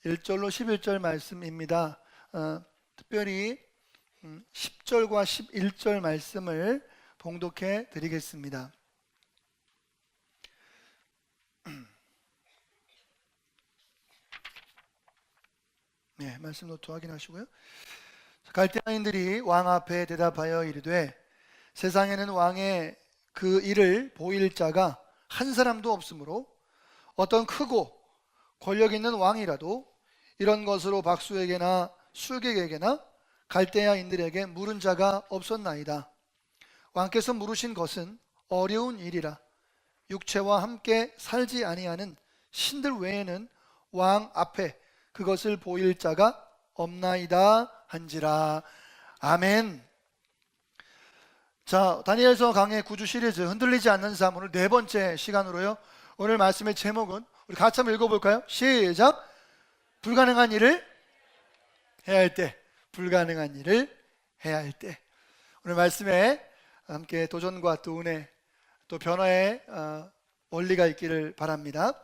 1절로 11절 말씀입니다. 특별히 10절과 11절 말씀을 봉독해 드리겠습니다. 네, 말씀 노트 확인하시고요. 갈대아인들이 왕 앞에 대답하여 이르되 세상에는 왕의 그 일을 보일 자가 한 사람도 없으므로 어떤 크고 권력 있는 왕이라도 이런 것으로 박수에게나 술객에게나 갈대아인들에게 물은 자가 없었나이다. 왕께서 물으신 것은 어려운 일이라 육체와 함께 살지 아니하는 신들 외에는 왕 앞에 그것을 보일 자가 없나이다 한지라. 아멘. 자, 다니엘서 강해 9주 시리즈 흔들리지 않는 삶, 오늘 네 번째 시간으로요. 오늘 말씀의 제목은 우리 같이 한번 읽어볼까요? 시작. 불가능한 일을 해야 할 때, 불가능한 일을 해야 할 때. 오늘 말씀에 함께 도전과 또 은혜, 또 변화의 원리가 있기를 바랍니다.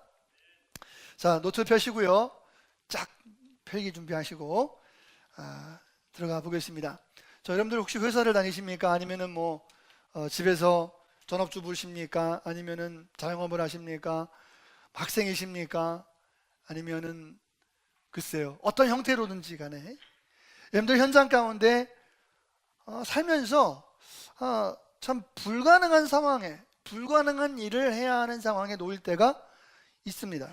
자, 노트 펴시고요. 쫙 펴기 준비하시고 들어가 보겠습니다. 자, 여러분들 혹시 회사를 다니십니까? 아니면은 집에서 전업주부십니까? 아니면은 자영업을 하십니까? 학생이십니까? 아니면은 글쎄요, 어떤 형태로든지 간에 여러분들 현장 가운데 살면서 참 불가능한 상황에, 불가능한 일을 해야 하는 상황에 놓일 때가 있습니다.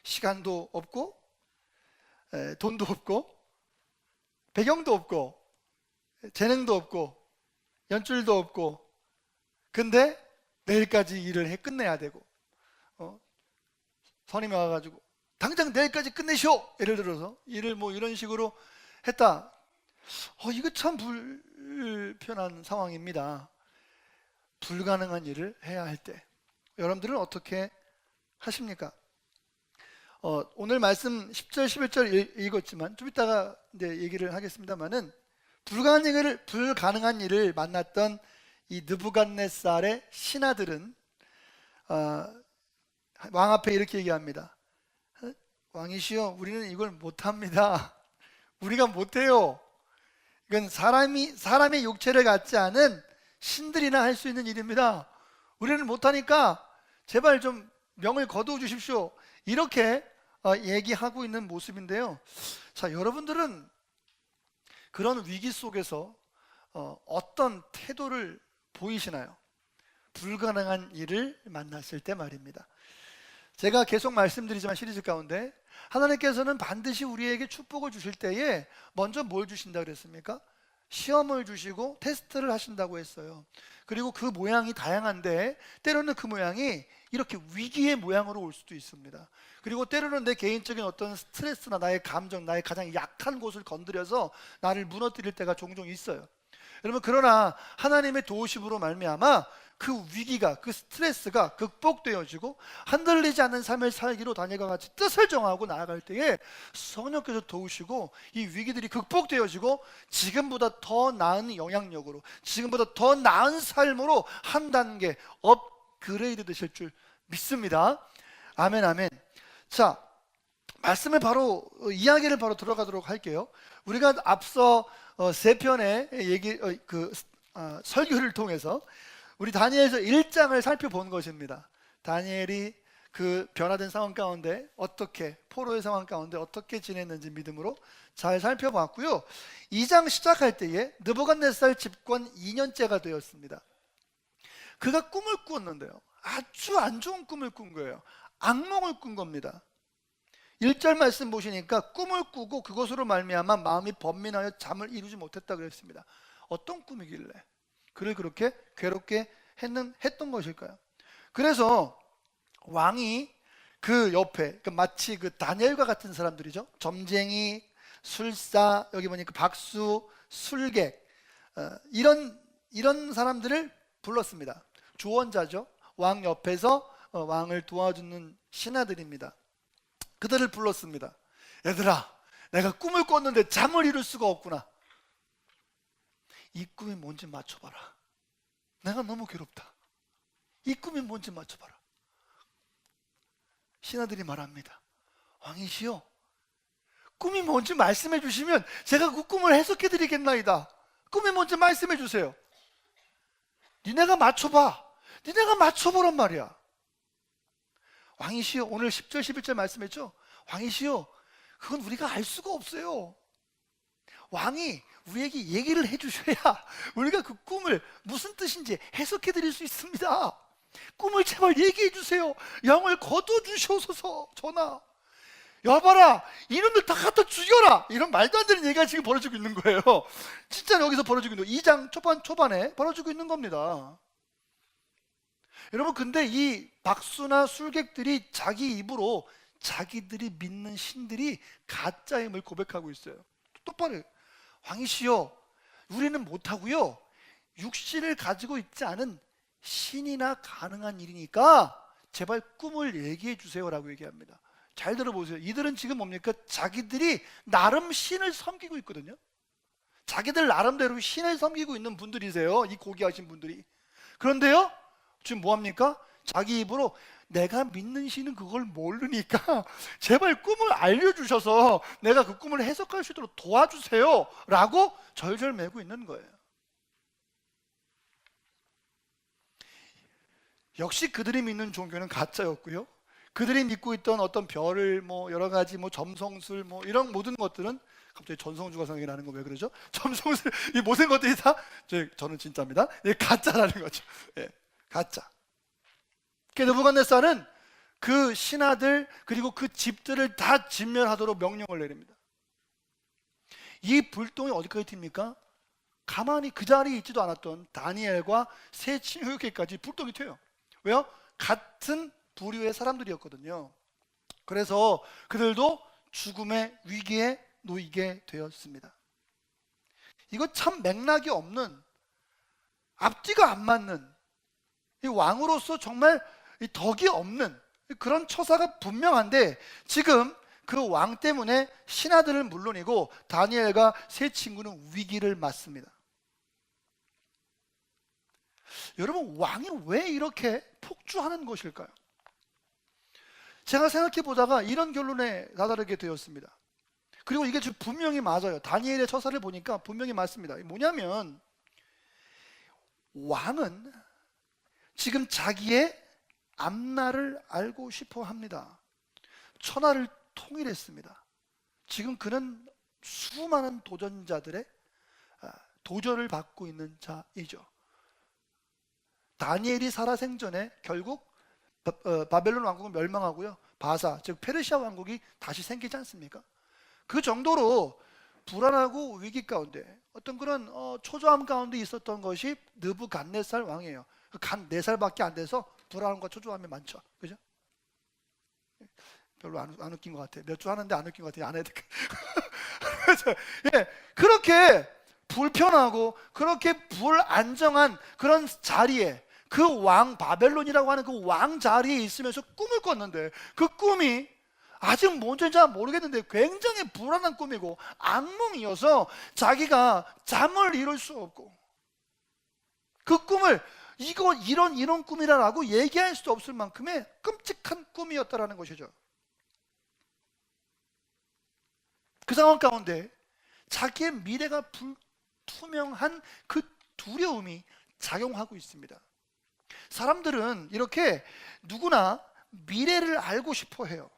시간도 없고 돈도 없고 배경도 없고 재능도 없고 연줄도 없고, 근데 내일까지 일을 해 끝내야 되고 선임이 와가지고 당장 내일까지 끝내시오, 예를 들어서 일을 이런 식으로 했다. 이거 참 불편한 상황입니다. 불가능한 일을 해야 할 때 여러분들은 어떻게 하십니까? 오늘 말씀 10절 11절 읽었지만 좀 이따가 이제 얘기를 하겠습니다만은 불가능한 일을 만났던 이 느부갓네살의 신하들은 왕 앞에 이렇게 얘기합니다. 왕이시여, 우리는 이걸 못합니다. 우리가 못해요. 이건 사람의 육체를 갖지 않은 신들이나 할 수 있는 일입니다. 우리는 못하니까 제발 좀 명을 거두어 주십시오. 이렇게 얘기하고 있는 모습인데요. 자, 여러분들은 그런 위기 속에서 어떤 태도를 보이시나요? 불가능한 일을 만났을 때 말입니다. 제가 계속 말씀드리지만 시리즈 가운데 하나님께서는 반드시 우리에게 축복을 주실 때에 먼저 뭘 주신다 그랬습니까? 시험을 주시고 테스트를 하신다고 했어요. 그리고 그 모양이 다양한데 때로는 그 모양이 이렇게 위기의 모양으로 올 수도 있습니다. 그리고 때로는 내 개인적인 어떤 스트레스나 나의 감정, 나의 가장 약한 곳을 건드려서 나를 무너뜨릴 때가 종종 있어요. 여러분, 그러나 하나님의 도우심으로 말미암아 그 위기가, 그 스트레스가 극복되어지고 흔들리지 않는 삶을 살기로 다니엘과 같이 뜻을 정하고 나아갈 때에 성령께서 도우시고 이 위기들이 극복되어지고 지금보다 더 나은 영향력으로, 지금보다 더 나은 삶으로 한 단계 업그레이드 되실 줄 믿습니다. 아멘, 아멘. 자, 말씀을 바로 이야기를 바로 들어가도록 할게요. 우리가 앞서 세 편의 설교를 통해서 우리 다니엘서 1장을 살펴본 것입니다. 다니엘이 그 변화된 상황 가운데 어떻게, 포로의 상황 가운데 어떻게 지냈는지 믿음으로 잘 살펴봤고요. 2장 시작할 때에 느부갓네살 집권 2년째가 되었습니다. 그가 꿈을 꾸었는데요, 아주 안 좋은 꿈을 꾼 거예요. 악몽을 꾼 겁니다. 1절 말씀 보시니까 꿈을 꾸고 그것으로 말미암아 마음이 번민하여 잠을 이루지 못했다 그랬습니다. 어떤 꿈이길래 그를 그렇게 괴롭게 했던 것일까요? 그래서 왕이 그 옆에 마치 그 다니엘과 같은 사람들이죠. 점쟁이, 술사, 여기 보니까 박수, 술객, 이런 사람들을 불렀습니다. 조언자죠. 왕 옆에서 왕을 도와주는 신하들입니다. 그들을 불렀습니다. 얘들아, 내가 꿈을 꿨는데 잠을 이룰 수가 없구나. 이 꿈이 뭔지 맞춰봐라. 내가 너무 괴롭다. 이 꿈이 뭔지 맞춰봐라. 신하들이 말합니다. 왕이시여, 꿈이 뭔지 말씀해 주시면 제가 그 꿈을 해석해 드리겠나이다. 꿈이 뭔지 말씀해 주세요. 니네가 맞춰봐. 니네가 맞춰보란 말이야. 왕이시여, 오늘 10절 11절 말씀했죠. 왕이시여, 그건 우리가 알 수가 없어요. 왕이 우리에게 얘기를 해주셔야 우리가 그 꿈을 무슨 뜻인지 해석해 드릴 수 있습니다. 꿈을 제발 얘기해 주세요. 영을 거둬주시옵소서. 전하, 여봐라, 이놈들 다 갖다 죽여라. 이런 말도 안 되는 얘기가 지금 벌어지고 있는 거예요. 진짜 여기서 벌어지고 있는 거예요. 2장 초반에 벌어지고 있는 겁니다. 여러분, 근데 이 박수나 술객들이 자기 입으로 자기들이 믿는 신들이 가짜임을 고백하고 있어요. 똑바로 해요. 왕이시여, 우리는 못하고요, 육신을 가지고 있지 않은 신이나 가능한 일이니까 제발 꿈을 얘기해 주세요 라고 얘기합니다. 잘 들어보세요. 이들은 지금 뭡니까? 자기들이 나름 신을 섬기고 있거든요. 자기들 나름대로 신을 섬기고 있는 분들이세요, 이 고귀하신 분들이. 그런데요, 지금 뭐합니까? 자기 입으로 내가 믿는 신은 그걸 모르니까 제발 꿈을 알려주셔서 내가 그 꿈을 해석할 수 있도록 도와주세요 라고 절절매고 있는 거예요. 역시 그들이 믿는 종교는 가짜였고요, 그들이 믿고 있던 어떤 별을 여러 가지 점성술 이런 모든 것들은, 갑자기 전성주가 생각이 나는 거 왜 그러죠? 점성술, 이 모든 것들이 다 저는 진짜입니다. 가짜라는 거죠. 예, 가짜. 느부갓네살은 그 신하들 그리고 그 집들을 다 진멸하도록 명령을 내립니다. 이 불똥이 어디까지 튑니까? 가만히 그 자리에 있지도 않았던 다니엘과 세 친구에게까지 불똥이 튀어요. 왜요? 같은 부류의 사람들이었거든요. 그래서 그들도 죽음의 위기에 놓이게 되었습니다. 이거 참 맥락이 없는, 앞뒤가 안 맞는, 이 왕으로서 정말 이 덕이 없는 그런 처사가 분명한데, 지금 그 왕 때문에 신하들은 물론이고 다니엘과 세 친구는 위기를 맞습니다. 여러분, 왕이 왜 이렇게 폭주하는 것일까요? 제가 생각해 보다가 이런 결론에 다다르게 되었습니다. 그리고 이게 지금 분명히 맞아요. 다니엘의 처사를 보니까 분명히 맞습니다. 뭐냐면, 왕은 지금 자기의 앞날을 알고 싶어 합니다. 천하를 통일했습니다. 지금 그는 수많은 도전자들의 도전을 받고 있는 자이죠. 다니엘이 살아생전에 결국 바벨론 왕국은 멸망하고요, 바사, 즉 페르시아 왕국이 다시 생기지 않습니까? 그 정도로 불안하고 위기 가운데, 어떤 그런 초조함 가운데 있었던 것이 느부갓네살 왕이에요. 간 4살밖에 안 돼서 불안함과 초조함이 많죠. 그죠? 별로 안 웃긴 것 같아요. 몇 주 하는데 안 웃긴 것 같아요. 안 해도. 예, 그렇게 불편하고 그렇게 불안정한 그런 자리에, 그 왕, 바벨론이라고 하는 그 왕 자리에 있으면서 꿈을 꿨는데, 그 꿈이 아직 뭔지 잘 모르겠는데 굉장히 불안한 꿈이고 악몽이어서 자기가 잠을 이룰 수 없고, 그 꿈을 이런 꿈이라고 얘기할 수 없을 만큼의 끔찍한 꿈이었다라는 것이죠. 그 상황 가운데 자기의 미래가 불투명한 그 두려움이 작용하고 있습니다. 사람들은 이렇게 누구나 미래를 알고 싶어 해요.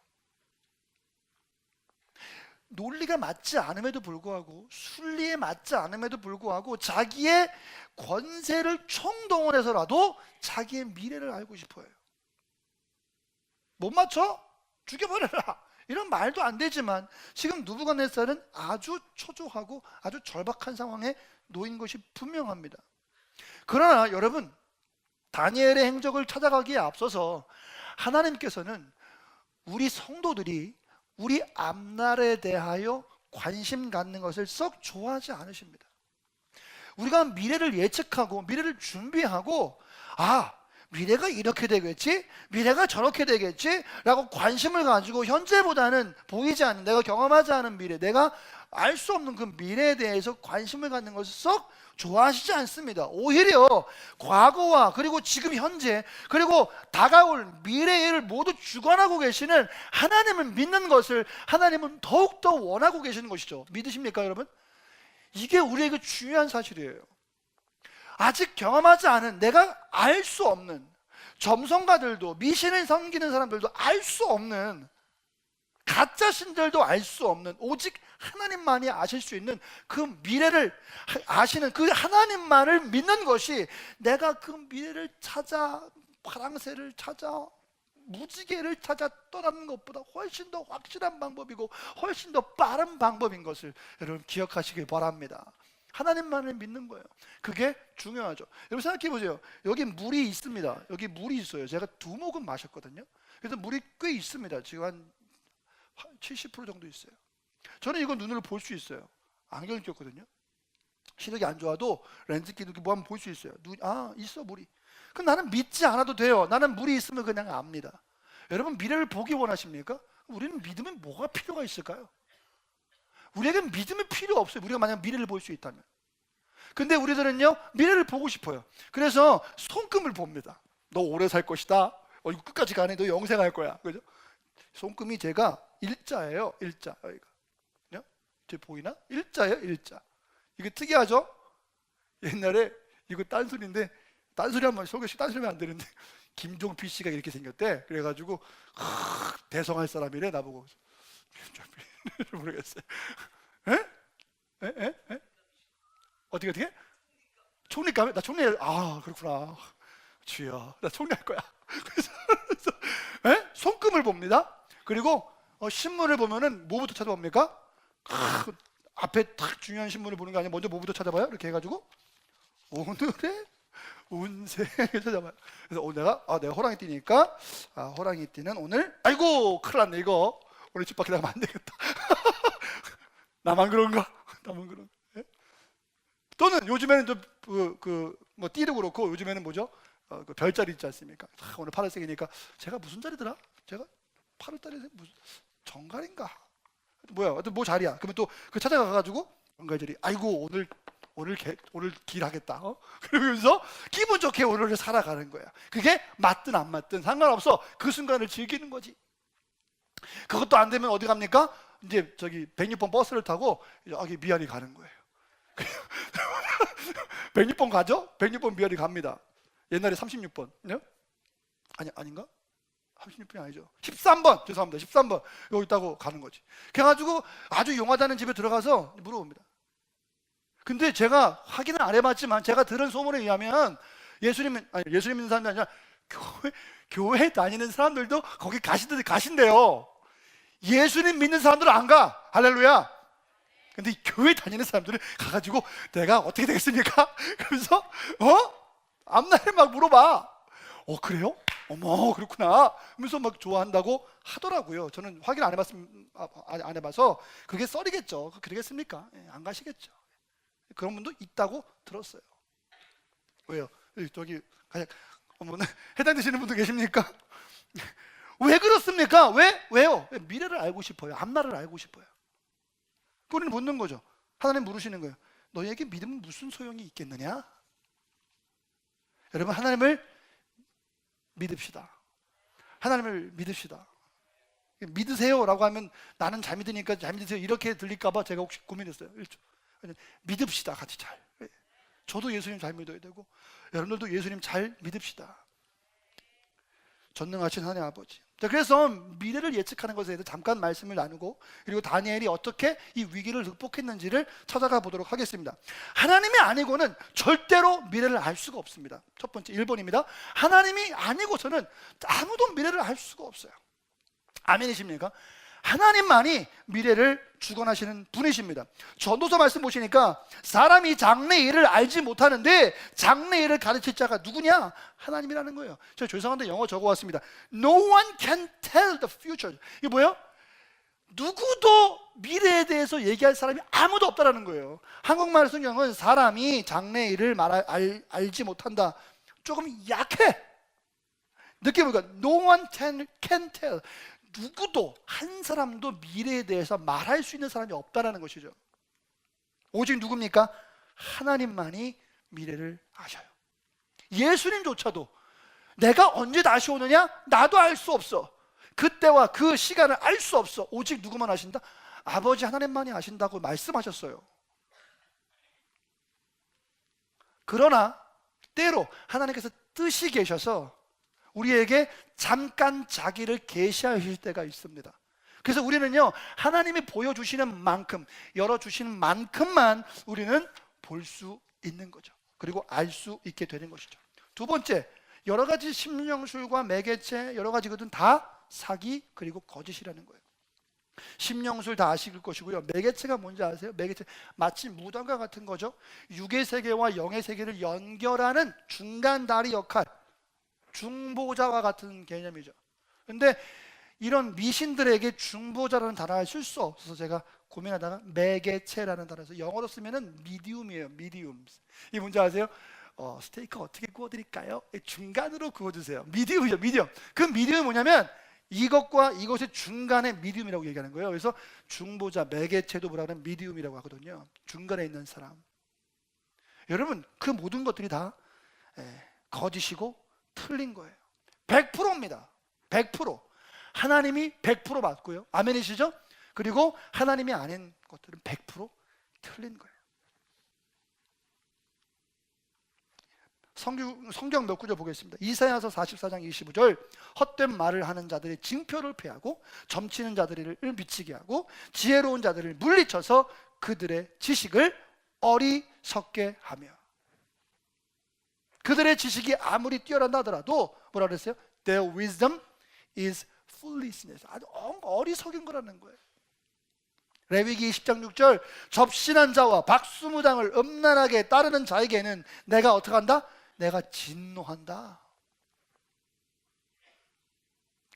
논리가 맞지 않음에도 불구하고, 순리에 맞지 않음에도 불구하고 자기의 권세를 총동원해서라도 자기의 미래를 알고 싶어 해요. 못 맞춰? 죽여버려라, 이런 말도 안 되지만 지금 느부갓네살은 아주 초조하고 아주 절박한 상황에 놓인 것이 분명합니다. 그러나 여러분, 다니엘의 행적을 찾아가기에 앞서서 하나님께서는 우리 성도들이 우리 앞날에 대하여 관심 갖는 것을 썩 좋아하지 않으십니다. 우리가 미래를 예측하고 미래를 준비하고, 미래가 이렇게 되겠지, 미래가 저렇게 되겠지 라고 관심을 가지고 현재보다는 보이지 않는, 내가 경험하지 않은 미래, 내가 알 수 없는 그 미래에 대해서 관심을 갖는 것을 썩 좋아하시지 않습니다. 오히려 과거와 그리고 지금 현재 그리고 다가올 미래를 모두 주관하고 계시는 하나님을 믿는 것을 하나님은 더욱더 원하고 계시는 것이죠. 믿으십니까 여러분? 이게 우리에게 중요한 사실이에요. 아직 경험하지 않은, 내가 알 수 없는, 점성가들도 미신을 섬기는 사람들도 알 수 없는, 가짜 신들도 알 수 없는, 오직 하나님만이 아실 수 있는 그 미래를 아시는 그 하나님만을 믿는 것이, 내가 그 미래를 찾아, 파랑새를 찾아, 무지개를 찾아 떠나는 것보다 훨씬 더 확실한 방법이고 훨씬 더 빠른 방법인 것을 여러분 기억하시길 바랍니다. 하나님만을 믿는 거예요. 그게 중요하죠. 여러분 생각해 보세요. 여기 물이 있습니다. 여기 물이 있어요. 제가 2모금 마셨거든요. 그래서 물이 꽤 있습니다. 지금 한 70% 정도 있어요. 저는 이거 눈으로 볼 수 있어요. 안경을 꼈거든요. 시력이 안 좋아도 렌즈 끼고 뭐 하면 볼 수 있어요. 있어 물이. 그럼 나는 믿지 않아도 돼요. 나는 물이 있으면 그냥 압니다. 여러분 미래를 보기 원하십니까? 우리는 믿음에 뭐가 필요가 있을까요? 우리에겐 믿음이 필요 없어요. 우리가 만약 미래를 볼 수 있다면. 근데 우리들은요 미래를 보고 싶어요. 그래서 손금을 봅니다. 너 오래 살 것이다. 이거 끝까지 가네. 너 영생할 거야. 그죠? 손금이 제가 일자예요. 일자. 여기가. 제 보이나? 일자예요. 일자. 이게 특이하죠? 옛날에 이거 딴소리인데, 딴소리 한번 소개시 딴소리면 안 되는데 김종필 씨가 이렇게 생겼대. 그래가지고 대성할 사람이래. 나보고 모르겠어요. 에? 어떻게? 총리감에? 나 총리. 그렇구나. 주여, 나 총리할 거야. 그래서 손금을 봅니다. 그리고 신문을 보면은 뭐부터 찾아봅니까? 앞에 딱 중요한 신문을 보는 게 아니라 먼저 뭐부터 찾아봐요? 이렇게 해가지고 오늘의 운세를 찾아봐요. 그래서 내가 호랑이 띠니까 호랑이 띠는 오늘 아이고 큰일 났네 이거 오늘 집 밖에 나가면 안 되겠다. 나만 그런가? 또는 요즘에는 뭐 띠도 그렇고 요즘에는 뭐죠? 그 별자리 있지 않습니까? 오늘 파란색이니까 제가 무슨 자리더라? 제가 8월달에 무슨 정갈인가? 뭐야? 뭐 자리야? 그러면 또 그 찾아가가지고 정갈자리. 아이고 오늘 길하겠다. 그러면서 기분 좋게 오늘을 살아가는 거야. 그게 맞든 안 맞든 상관없어. 그 순간을 즐기는 거지. 그것도 안 되면 어디 갑니까? 이제 저기 106번 버스를 타고 여기 미아리 가는 거예요. 106번 가죠? 106번 미아리 갑니다. 옛날에 36번. 아닌가? 36번이 아니죠. 13번. 죄송합니다. 13번. 여기 있다고 가는 거지. 그래가지고 아주 용하다는 집에 들어가서 물어봅니다. 근데 제가 확인을 안 해봤지만 제가 들은 소문에 의하면 예수님 믿는 사람이 아니라 교회 다니는 사람들도 거기 가신대요. 예수님 믿는 사람들은 안 가. 할렐루야. 근데 교회 다니는 사람들은 가가지고 내가 어떻게 되겠습니까? 그래서 앞날에 막 물어봐. 그래요? 어머 그렇구나 하면서 막 좋아한다고 하더라고요. 저는 확인 안 해봐서 그게 썰이겠죠. 그러겠습니까? 안 가시겠죠. 그런 분도 있다고 들었어요. 왜요? 저기 해당되시는 분도 계십니까? 왜 그렇습니까? 왜요? 미래를 알고 싶어요. 앞날을 알고 싶어요. 우리는 묻는 거죠. 하나님 물으시는 거예요. 너에게 믿음은 무슨 소용이 있겠느냐? 여러분 하나님을 믿읍시다. 하나님을 믿읍시다. 믿으세요 라고 하면 나는 잘 믿으니까 잘 믿으세요 이렇게 들릴까 봐 제가 혹시 고민했어요. 믿읍시다. 같이 잘. 저도 예수님 잘 믿어야 되고 여러분들도 예수님 잘 믿읍시다. 전능하신 하나님 아버지. 자, 그래서 미래를 예측하는 것에 대해서 잠깐 말씀을 나누고 그리고 다니엘이 어떻게 이 위기를 극복했는지를 찾아가 보도록 하겠습니다. 하나님이 아니고는 절대로 미래를 알 수가 없습니다. 첫 번째 1번입니다. 하나님이 아니고서는 아무도 미래를 알 수가 없어요. 아멘이십니까? 하나님만이 미래를 주관하시는 분이십니다. 전도서 말씀 보시니까 사람이 장래일을 알지 못하는데 장래일을 가르칠 자가 누구냐? 하나님이라는 거예요. 제가 죄송한데 영어 적어왔습니다. No one can tell the future. 이게 뭐예요? 누구도 미래에 대해서 얘기할 사람이 아무도 없다라는 거예요. 한국말 성경은 사람이 장래일을 알지 못한다. 조금 약해. 느낌 보니까 No one can tell. 누구도 한 사람도 미래에 대해서 말할 수 있는 사람이 없다라는 것이죠. 오직 누굽니까? 하나님만이 미래를 아셔요. 예수님조차도 내가 언제 다시 오느냐? 나도 알 수 없어. 그때와 그 시간을 알 수 없어. 오직 누구만 아신다? 아버지 하나님만이 아신다고 말씀하셨어요. 그러나 때로 하나님께서 뜻이 계셔서 우리에게 잠깐 자기를 계시하실 때가 있습니다. 그래서 우리는요, 하나님이 보여주시는 만큼, 열어주시는 만큼만 우리는 볼 수 있는 거죠. 그리고 알 수 있게 되는 것이죠. 두 번째, 여러 가지 심령술과 매개체, 여러 가지 것들은 다 사기 그리고 거짓이라는 거예요. 심령술 다 아실 것이고요. 매개체가 뭔지 아세요? 매개체 마치 무당과 같은 거죠. 육의 세계와 영의 세계를 연결하는 중간 다리 역할, 중보자와 같은 개념이죠. 근데 이런 미신들에게 중보자라는 단어를 쓸 수 없어서 제가 고민하다가 매개체라는 단어에서 영어로 쓰면은 미디움이에요. 미디움. 이게 뭔지 아세요? 스테이크 어떻게 구워드릴까요? 중간으로 구워주세요. 미디움이죠. 미디움. 그 미디움이 뭐냐면 이것과 이것의 중간에 미디움이라고 얘기하는 거예요. 그래서 중보자, 매개체도 뭐라 하면 미디움이라고 하거든요. 중간에 있는 사람. 여러분, 그 모든 것들이 다 거짓이고 틀린 거예요. 100%입니다. 100%. 하나님이 100% 맞고요. 아멘이시죠? 그리고 하나님이 아닌 것들은 100% 틀린 거예요. 성경 몇 구절 보겠습니다. 이사야서 44장 25절. 헛된 말을 하는 자들의 징표를 패하고 점치는 자들을 미치게 하고 지혜로운 자들을 물리쳐서 그들의 지식을 어리석게 하며. 그들의 지식이 아무리 뛰어난다 하더라도 뭐라 그랬어요? Their wisdom is foolishness. 아주 어리석인 거라는 거예요. 레위기 10장 6절. 접신한 자와 박수무당을 음란하게 따르는 자에게는 내가 어떻게 한다? 내가 진노한다.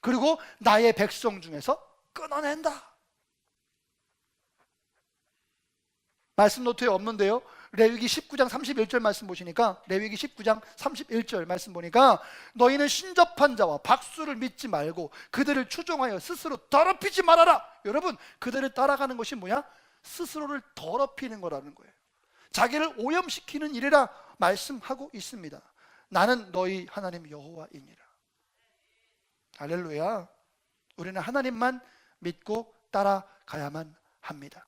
그리고 나의 백성 중에서 끊어낸다. 말씀 노트에 없는데요, 레위기 19장 31절 말씀 보시니까, 레위기 19장 31절 말씀 보니까 너희는 신접한 자와 박수를 믿지 말고 그들을 추종하여 스스로 더럽히지 말아라. 여러분, 그들을 따라가는 것이 뭐야? 스스로를 더럽히는 거라는 거예요. 자기를 오염시키는 일이라 말씀하고 있습니다. 나는 너희 하나님 여호와이니라. 할렐루야. 우리는 하나님만 믿고 따라가야만 합니다.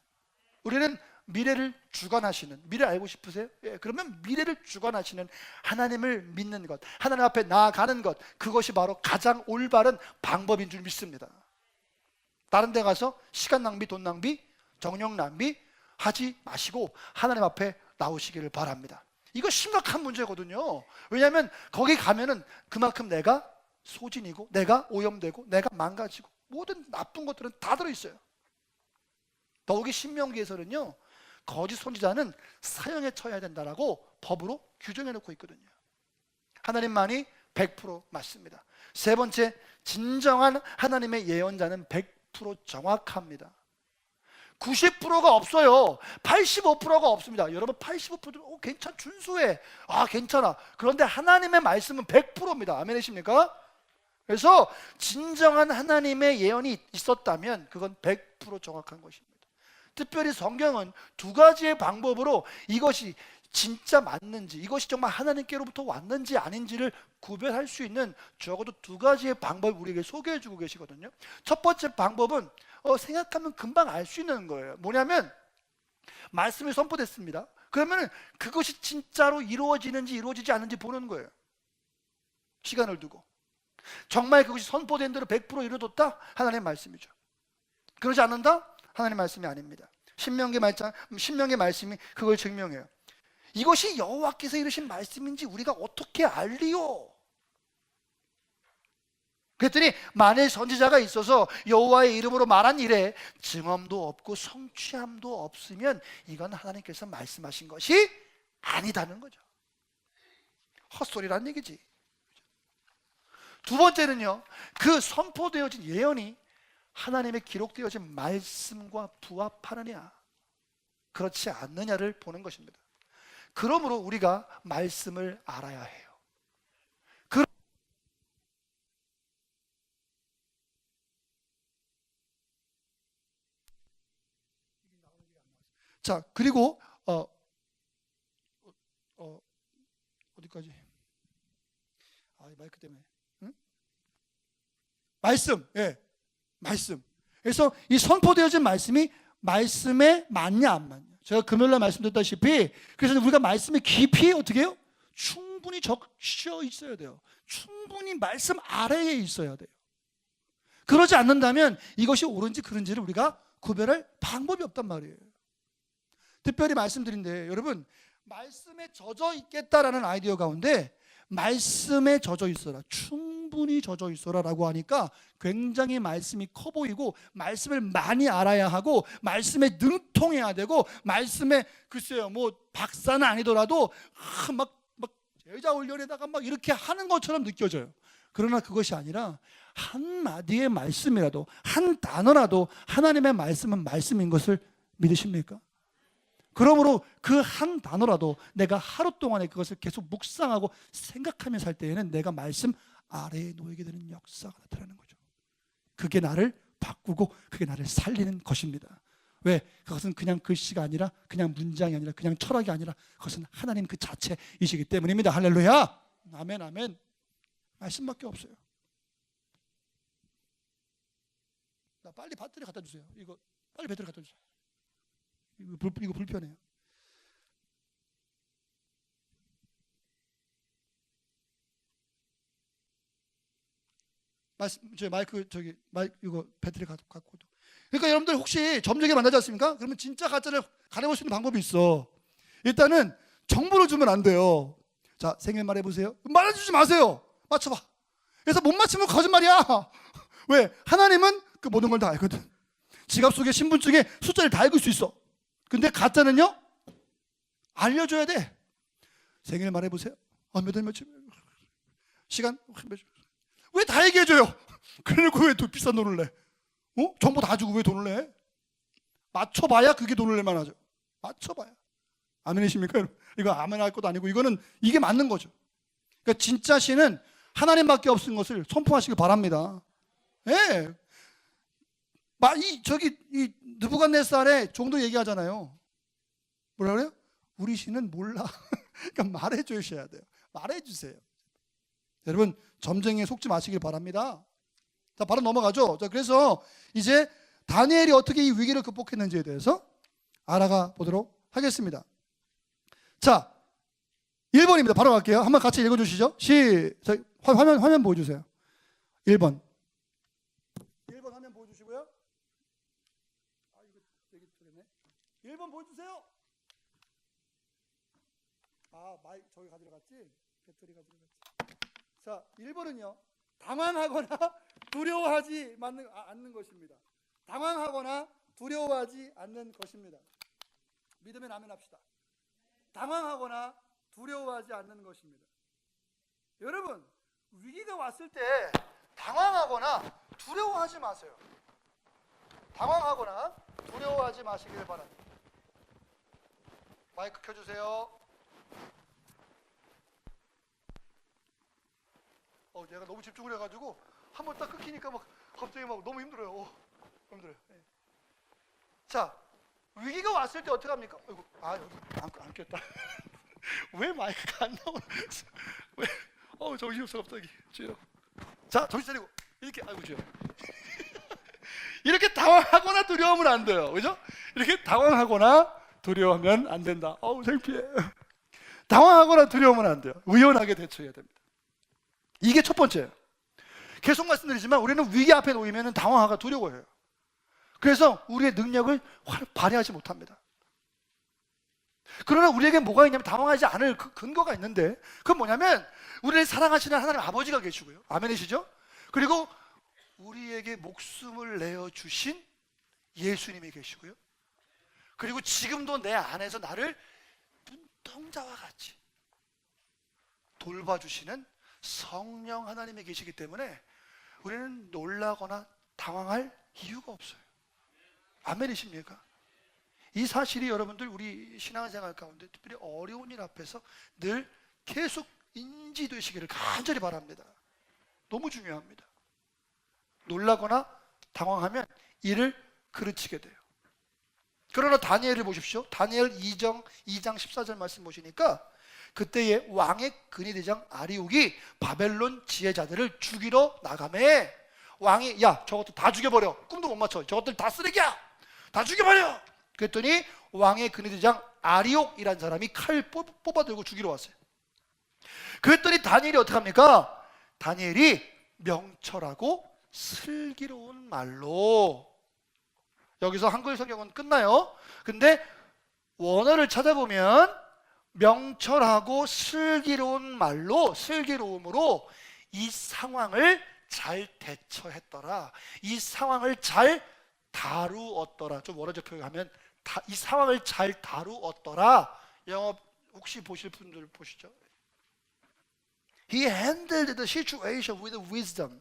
우리는 미래를 주관하시는, 미래 알고 싶으세요? 예, 그러면 미래를 주관하시는 하나님을 믿는 것, 하나님 앞에 나아가는 것, 그것이 바로 가장 올바른 방법인 줄 믿습니다. 다른 데 가서 시간 낭비, 돈 낭비, 정력 낭비 하지 마시고 하나님 앞에 나오시기를 바랍니다. 이거 심각한 문제거든요. 왜냐하면 거기 가면은 그만큼 내가 소진이고 내가 오염되고 내가 망가지고 모든 나쁜 것들은 다 들어있어요. 더욱이 신명기에서는요, 거짓 선지자는 사형에 처해야 된다라고 법으로 규정해 놓고 있거든요. 하나님만이 100% 맞습니다. 세 번째, 진정한 하나님의 예언자는 100% 정확합니다. 90%가 없어요. 85%가 없습니다. 여러분, 85%도 괜찮아, 준수해, 괜찮아. 그런데 하나님의 말씀은 100%입니다. 아멘이십니까? 그래서 진정한 하나님의 예언이 있었다면 그건 100% 정확한 것입니다. 특별히 성경은 두 가지의 방법으로 이것이 진짜 맞는지, 이것이 정말 하나님께로부터 왔는지 아닌지를 구별할 수 있는 적어도 두 가지의 방법을 우리에게 소개해 주고 계시거든요. 첫 번째 방법은 생각하면 금방 알 수 있는 거예요. 뭐냐면 말씀이 선포됐습니다. 그러면 그것이 진짜로 이루어지는지 이루어지지 않는지 보는 거예요. 시간을 두고. 정말 그것이 선포된 대로 100% 이루어졌다? 하나님의 말씀이죠. 그러지 않는다? 하나님의 말씀이 아닙니다. 신명기 말씀이 그걸 증명해요. 이것이 여호와께서 이르신 말씀인지 우리가 어떻게 알리요? 그랬더니 만일 선지자가 있어서 여호와의 이름으로 말한 일에 증언도 없고 성취함도 없으면 이건 하나님께서 말씀하신 것이 아니다는 거죠. 헛소리란 얘기지. 두 번째는요, 그 선포되어진 예언이 하나님의 기록되어진 말씀과 부합하느냐 그렇지 않느냐를 보는 것입니다. 그러므로 우리가 말씀을 알아야 해요. 자, 그리고 어, 어디까지? 마이크 때문에. 응? 말씀, 예, 말씀. 그래서 이 선포되어진 말씀이 말씀에 맞냐 안 맞냐. 제가 금요일날 말씀드렸다시피 그래서 우리가 말씀에 깊이 어떻게 해요? 충분히 적셔 있어야 돼요. 충분히 말씀 아래에 있어야 돼요. 그러지 않는다면 이것이 옳은지 그른지를 우리가 구별할 방법이 없단 말이에요. 특별히 말씀드린데 여러분, 말씀에 젖어 있겠다라는 아이디어 가운데 말씀에 젖어 있어라, 충분히 젖어 있어라 라고 하니까 굉장히 말씀이 커 보이고 말씀을 많이 알아야 하고 말씀에 능통해야 되고 말씀에 글쎄요 뭐 박사는 아니더라도 막 제자 훈련에다가 막 이렇게 하는 것처럼 느껴져요. 그러나 그것이 아니라 한마디의 말씀이라도 한 단어라도 하나님의 말씀은 말씀인 것을 믿으십니까? 그러므로 그 한 단어라도 내가 하루 동안에 그것을 계속 묵상하고 생각하며 살 때에는 내가 말씀 아래에 놓이게 되는 역사가 나타나는 거죠. 그게 나를 바꾸고 그게 나를 살리는 것입니다. 왜? 그것은 그냥 글씨가 아니라 그냥 문장이 아니라 그냥 철학이 아니라 그것은 하나님 그 자체이시기 때문입니다. 할렐루야. 아멘 아멘. 말씀밖에 없어요. 나 빨리 배터리 갖다 주세요. 이거 빨리 배터리 갖다 주세요. 이거 불편해요. 마이크 이거 배터리 갖고. 그러니까 여러분들 혹시 점쟁이 만나지 않습니까? 그러면 진짜 가짜를 가려볼 수 있는 방법이 있어. 일단은 정보를 주면 안 돼요. 자, 생일 말해보세요. 말해주지 마세요. 맞춰봐. 그래서 못 맞추면 거짓말이야. 왜? 하나님은 그 모든 걸 다 알거든. 지갑 속에 신분증에 숫자를 다 읽을 수 있어. 근데 가짜는요? 알려줘야 돼. 생일 말해보세요. 몇 월 며칠 시간 왜 다 얘기해줘요? 그래놓고 왜 또 비싼 돈을 내? 정보 다 주고 왜 돈을 내? 맞춰봐야 그게 돈을 낼 만하죠. 맞춰봐야. 아멘이십니까? 이거 아멘 할 것도 아니고 이게 맞는 거죠. 그러니까 진짜 신은 하나님밖에 없는 것을 선포하시길 바랍니다. 예. 이 느부갓네살의 종도 얘기하잖아요. 뭐라 그래요? 우리 신은 몰라. 그러니까 말해주셔야 돼요. 말해주세요. 여러분, 점쟁이에 속지 마시길 바랍니다. 자, 바로 넘어가죠. 자, 그래서 이제 다니엘이 어떻게 이 위기를 극복했는지에 대해서 알아가 보도록 하겠습니다. 자, 1번입니다. 바로 갈게요. 한번 같이 읽어주시죠. 시작. 화면 보여주세요. 1번 화면 보여주시고요. 이거 되게 그러네. 1번 보여주세요. 마이크 저기 가지러 갔지? 배터리 가지러 갔지? 자, 1번은요. 당황하거나 두려워하지 않는 것입니다. 당황하거나 두려워하지 않는 것입니다. 믿으면 아멘 합시다. 당황하거나 두려워하지 않는 것입니다. 여러분, 위기가 왔을 때 당황하거나 두려워하지 마세요. 당황하거나 두려워하지 마시길 바랍니다. 마이크 켜주세요. 얘가 너무 집중을 해가지고 한번 딱 끊기니까 막 갑자기 막 너무 힘들어요. 힘들어요. 네. 자, 위기가 왔을 때 어떻게 합니까? 여기 안 꼈다. 왜 마이크가 안 나오나? 왜? 정신없어 갑자기. 주여. 자, 정신 차리고 이렇게 주여. 이렇게 당황하거나 두려우면 안 돼요. 그죠? 이렇게 당황하거나 두려워하면 안 된다. 창피해. 당황하거나 두려우면 안 돼요. 의연하게 대처해야 됩니다. 이게 첫 번째예요. 계속 말씀드리지만 우리는 위기 앞에 놓이면 당황하고 두려워해요. 그래서 우리의 능력을 발휘하지 못합니다. 그러나 우리에게 뭐가 있냐면 당황하지 않을 그 근거가 있는데 그건 뭐냐면 우리를 사랑하시는 하나님 아버지가 계시고요. 아멘이시죠? 그리고 우리에게 목숨을 내어주신 예수님이 계시고요. 그리고 지금도 내 안에서 나를 눈동자와 같이 돌봐주시는 성령 하나님이 계시기 때문에 우리는 놀라거나 당황할 이유가 없어요. 아멘이십니까? 이 사실이 여러분들 우리 신앙생활 가운데 특별히 어려운 일 앞에서 늘 계속 인지되시기를 간절히 바랍니다. 너무 중요합니다. 놀라거나 당황하면 일을 그르치게 돼요. 그러나 다니엘을 보십시오. 다니엘 2장 14절 말씀 보시니까 그때의 왕의 근위대장 아리옥이 바벨론 지혜자들을 죽이러 나가매. 왕이 야 저것들 다 죽여버려. 꿈도 못 맞춰. 저것들 다 쓰레기야. 다 죽여버려. 그랬더니 왕의 근위대장 아리옥이라는 사람이 칼 뽑아들고 죽이러 왔어요. 그랬더니 다니엘이 어떻게 합니까? 다니엘이 명철하고 슬기로운 말로, 여기서 한글 성경은 끝나요. 근데 원어를 찾아보면 명철하고 슬기로운 말로, 슬기로움으로 이 상황을 잘 대처했더라. 이 상황을 잘 다루었더라. 좀 원어적 표현하면 이 상황을 잘 다루었더라. 영어 혹시 보실 분들 보시죠. He handled the situation with wisdom.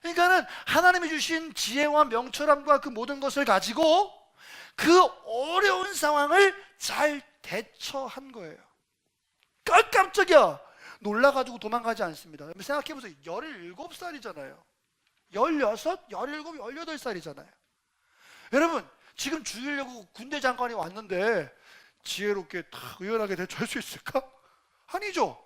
그러니까는 하나님이 주신 지혜와 명철함과 그 모든 것을 가지고 그 어려운 상황을 잘 대처한 거예요. 깜짝이야. 놀라가지고 도망가지 않습니다. 생각해보세요. 17살이잖아요. 16, 17, 18살이잖아요. 여러분, 지금 죽이려고 군대 장관이 왔는데 지혜롭게 다 의연하게 대처할 수 있을까? 아니죠.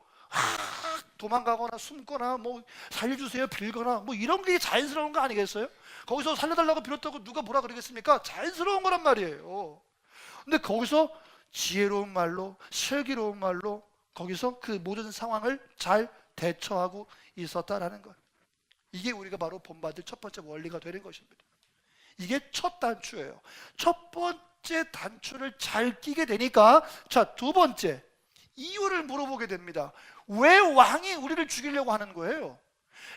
도망가거나 숨거나 뭐 살려주세요 빌거나 뭐 이런 게 자연스러운 거 아니겠어요? 거기서 살려달라고 빌었다고 누가 뭐라 그러겠습니까? 자연스러운 거란 말이에요. 근데 거기서 지혜로운 말로, 슬기로운 말로 거기서 그 모든 상황을 잘 대처하고 있었다라는 것. 이게 우리가 바로 본받을 첫 번째 원리가 되는 것입니다. 이게 첫 단추예요. 첫 번째 단추를 잘 끼게 되니까, 자, 두 번째 이유를 물어보게 됩니다. 왜 왕이 우리를 죽이려고 하는 거예요?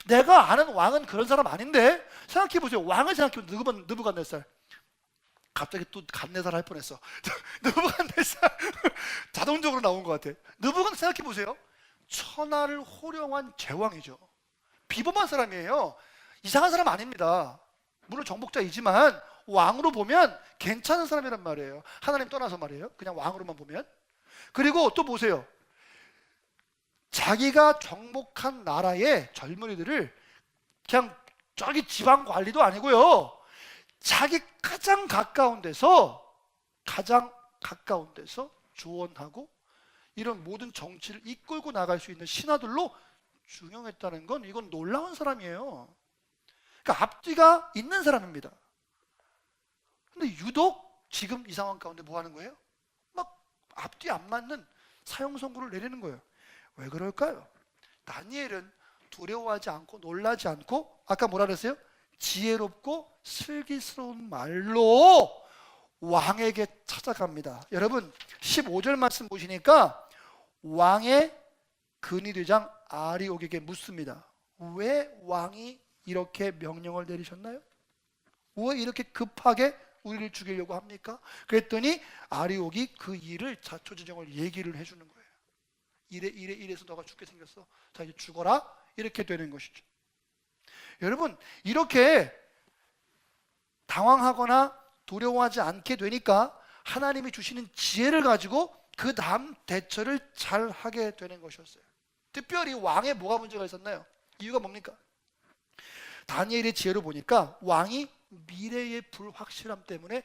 내가 아는 왕은 그런 사람 아닌데. 생각해 보세요. 왕을 생각해 보세요. 느부갓네살. 갑자기 또 갓네살 할 뻔했어. 느부갓네살 자동적으로 나온 것 같아. 느부갓네살 생각해 보세요. 천하를 호령한 제왕이죠. 비범한 사람이에요. 이상한 사람 아닙니다. 물론 정복자이지만 왕으로 보면 괜찮은 사람이란 말이에요. 하나님 떠나서 말이에요. 그냥 왕으로만 보면. 그리고 또 보세요. 자기가 정복한 나라의 젊은이들을 그냥 저기 지방 관리도 아니고요. 자기 가장 가까운 데서 조언하고 이런 모든 정치를 이끌고 나갈 수 있는 신하들로 중용했다는 건 이건 놀라운 사람이에요. 그러니까 앞뒤가 있는 사람입니다. 근데 유독 지금 이 상황 가운데 뭐 하는 거예요? 막 앞뒤 안 맞는 사형 선고를 내리는 거예요. 왜 그럴까요? 다니엘은 두려워하지 않고 놀라지 않고 아까 뭐라 그랬어요? 지혜롭고 슬기스러운 말로 왕에게 찾아갑니다. 여러분 15절 말씀 보시니까 왕의 근위대장 아리옥에게 묻습니다. 왜 왕이 이렇게 명령을 내리셨나요? 왜 이렇게 급하게 우리를 죽이려고 합니까? 그랬더니 아리옥이 그 일을 자초지종을 얘기를 해주는 거예요. 이래서 너가 죽게 생겼어. 자 이제 죽어라. 이렇게 되는 것이죠. 여러분 이렇게 당황하거나 두려워하지 않게 되니까 하나님이 주시는 지혜를 가지고 그 다음 대처를 잘 하게 되는 것이었어요. 특별히 왕에 뭐가 문제가 있었나요? 이유가 뭡니까? 다니엘의 지혜로 보니까 왕이 미래의 불확실함 때문에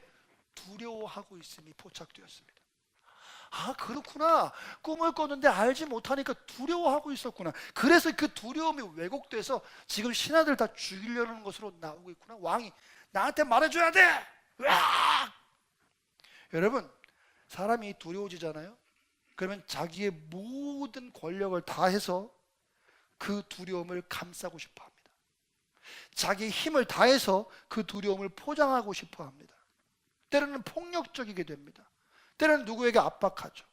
두려워하고 있음이 포착되었습니다. 아 그렇구나. 꿈을 꿨는데 알지 못하니까 두려워하고 있었구나. 그래서 그 두려움이 왜곡돼서 지금 신하들 다 죽이려는 것으로 나오고 있구나. 왕이 나한테 말해줘야 돼. 으악! 여러분 사람이 두려워지잖아요. 그러면 자기의 모든 권력을 다해서 그 두려움을 감싸고 싶어 합니다. 자기의 힘을 다해서 그 두려움을 포장하고 싶어 합니다. 때로는 폭력적이게 됩니다. 때로는 누구에게 압박하죠.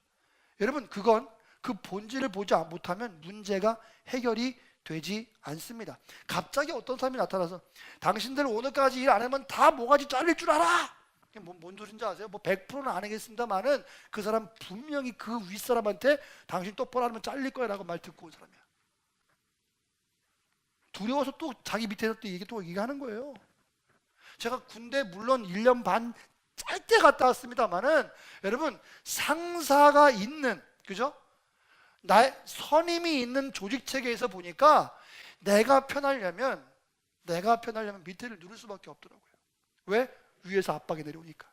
여러분 그건 그 본질을 보지 못하면 문제가 해결이 되지 않습니다. 갑자기 어떤 사람이 나타나서 당신들 오늘까지 일 안 하면 다 모가지 잘릴 줄 알아. 뭔 소린지 아세요? 뭐 100%는 아니겠습니다만은 그 사람 분명히 그 윗사람한테 당신 똑바로 하면 잘릴 거야 라고 말 듣고 온 사람이야. 두려워서 또 자기 밑에서 또 얘기하는 거예요. 제가 군대 물론 1년 반 짧게 갔다 왔습니다만은 여러분 상사가 있는 그죠? 나의 선임이 있는 조직 체계에서 보니까 내가 편하려면 밑에를 누를 수밖에 없더라고요. 왜? 위에서 압박이 내려오니까.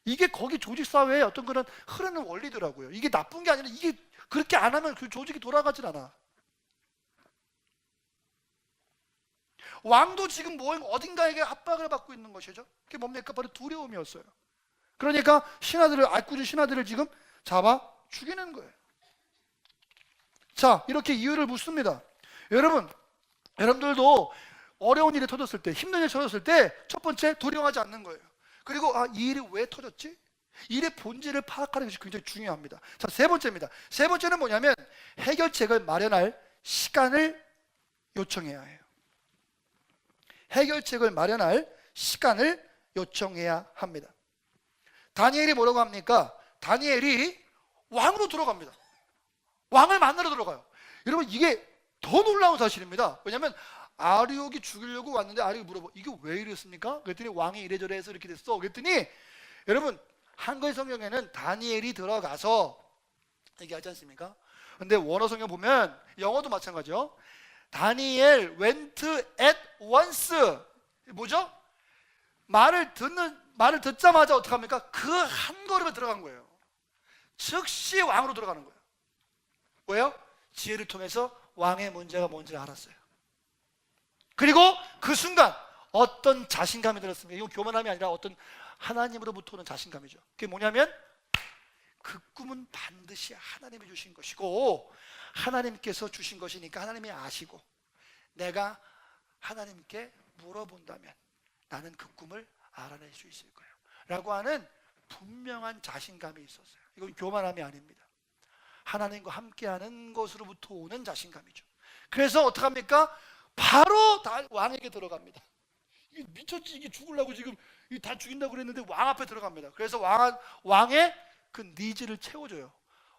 이게 거기 조직 사회의 어떤 그런 흐르는 원리더라고요. 이게 나쁜 게 아니라 이게 그렇게 안 하면 그 조직이 돌아가질 않아. 왕도 지금 어딘가에게 압박을 받고 있는 것이죠. 그게 뭡니까? 바로 두려움이었어요. 그러니까 악구주 신하들을 지금 잡아 죽이는 거예요. 자, 이렇게 이유를 묻습니다. 여러분들도 어려운 일이 터졌을 때, 힘든 일이 터졌을 때 첫 번째, 두려워하지 않는 거예요. 그리고 이 일이 왜 터졌지? 일의 본질을 파악하는 것이 굉장히 중요합니다. 자, 세 번째입니다. 세 번째는 뭐냐면 해결책을 마련할 시간을 요청해야 해요. 해결책을 마련할 시간을 요청해야 합니다. 다니엘이 뭐라고 합니까? 다니엘이 왕으로 들어갑니다. 왕을 만나러 들어가요. 여러분, 이게 더 놀라운 사실입니다. 왜냐하면 아리옥이 죽이려고 왔는데 아리옥이 물어봐, 이게 왜 이랬습니까? 그랬더니 왕이 이래저래 해서 이렇게 됐어. 그랬더니 여러분, 한글 성경에는 다니엘이 들어가서 얘기하지 않습니까? 근데 원어 성경 보면 영어도 마찬가지죠. 다니엘 went at once. 뭐죠? 말을 듣자마자 어떻게 합니까? 그 한 걸음에 들어간 거예요. 즉시 왕으로 들어가는 거예요. 왜요? 지혜를 통해서 왕의 문제가 뭔지 알았어요. 그리고 그 순간 어떤 자신감이 들었습니다. 이건 교만함이 아니라 어떤 하나님으로부터 오는 자신감이죠. 그게 뭐냐면 그 꿈은 반드시 하나님이 주신 것이고 하나님께서 주신 것이니까 하나님이 아시고 내가 하나님께 물어본다면 나는 그 꿈을 알아낼 수 있을 거예요 라고 하는 분명한 자신감이 있었어요. 이건 교만함이 아닙니다. 하나님과 함께하는 것으로부터 오는 자신감이죠. 그래서 어떡합니까? 바로 왕에게 들어갑니다. 이게 미쳤지, 이게 죽으려고 지금 다 죽인다고 그랬는데 왕 앞에 들어갑니다. 그래서 왕의 그 니즈를 채워줘요.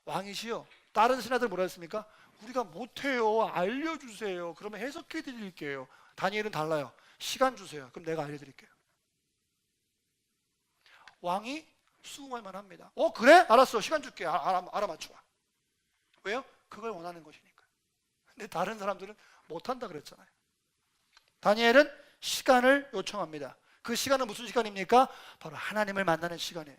왕이시여, 다른 신하들 뭐라 했습니까? 우리가 못해요, 알려주세요. 그러면 해석해 드릴게요. 다니엘은 달라요. 시간 주세요. 그럼 내가 알려드릴게요. 왕이 수긍할 만합니다. 그래? 알았어, 시간 줄게. 알아맞혀. 왜요? 그걸 원하는 것이니까. 근데 다른 사람들은 못한다 그랬잖아요. 다니엘은 시간을 요청합니다. 그 시간은 무슨 시간입니까? 바로 하나님을 만나는 시간이에요.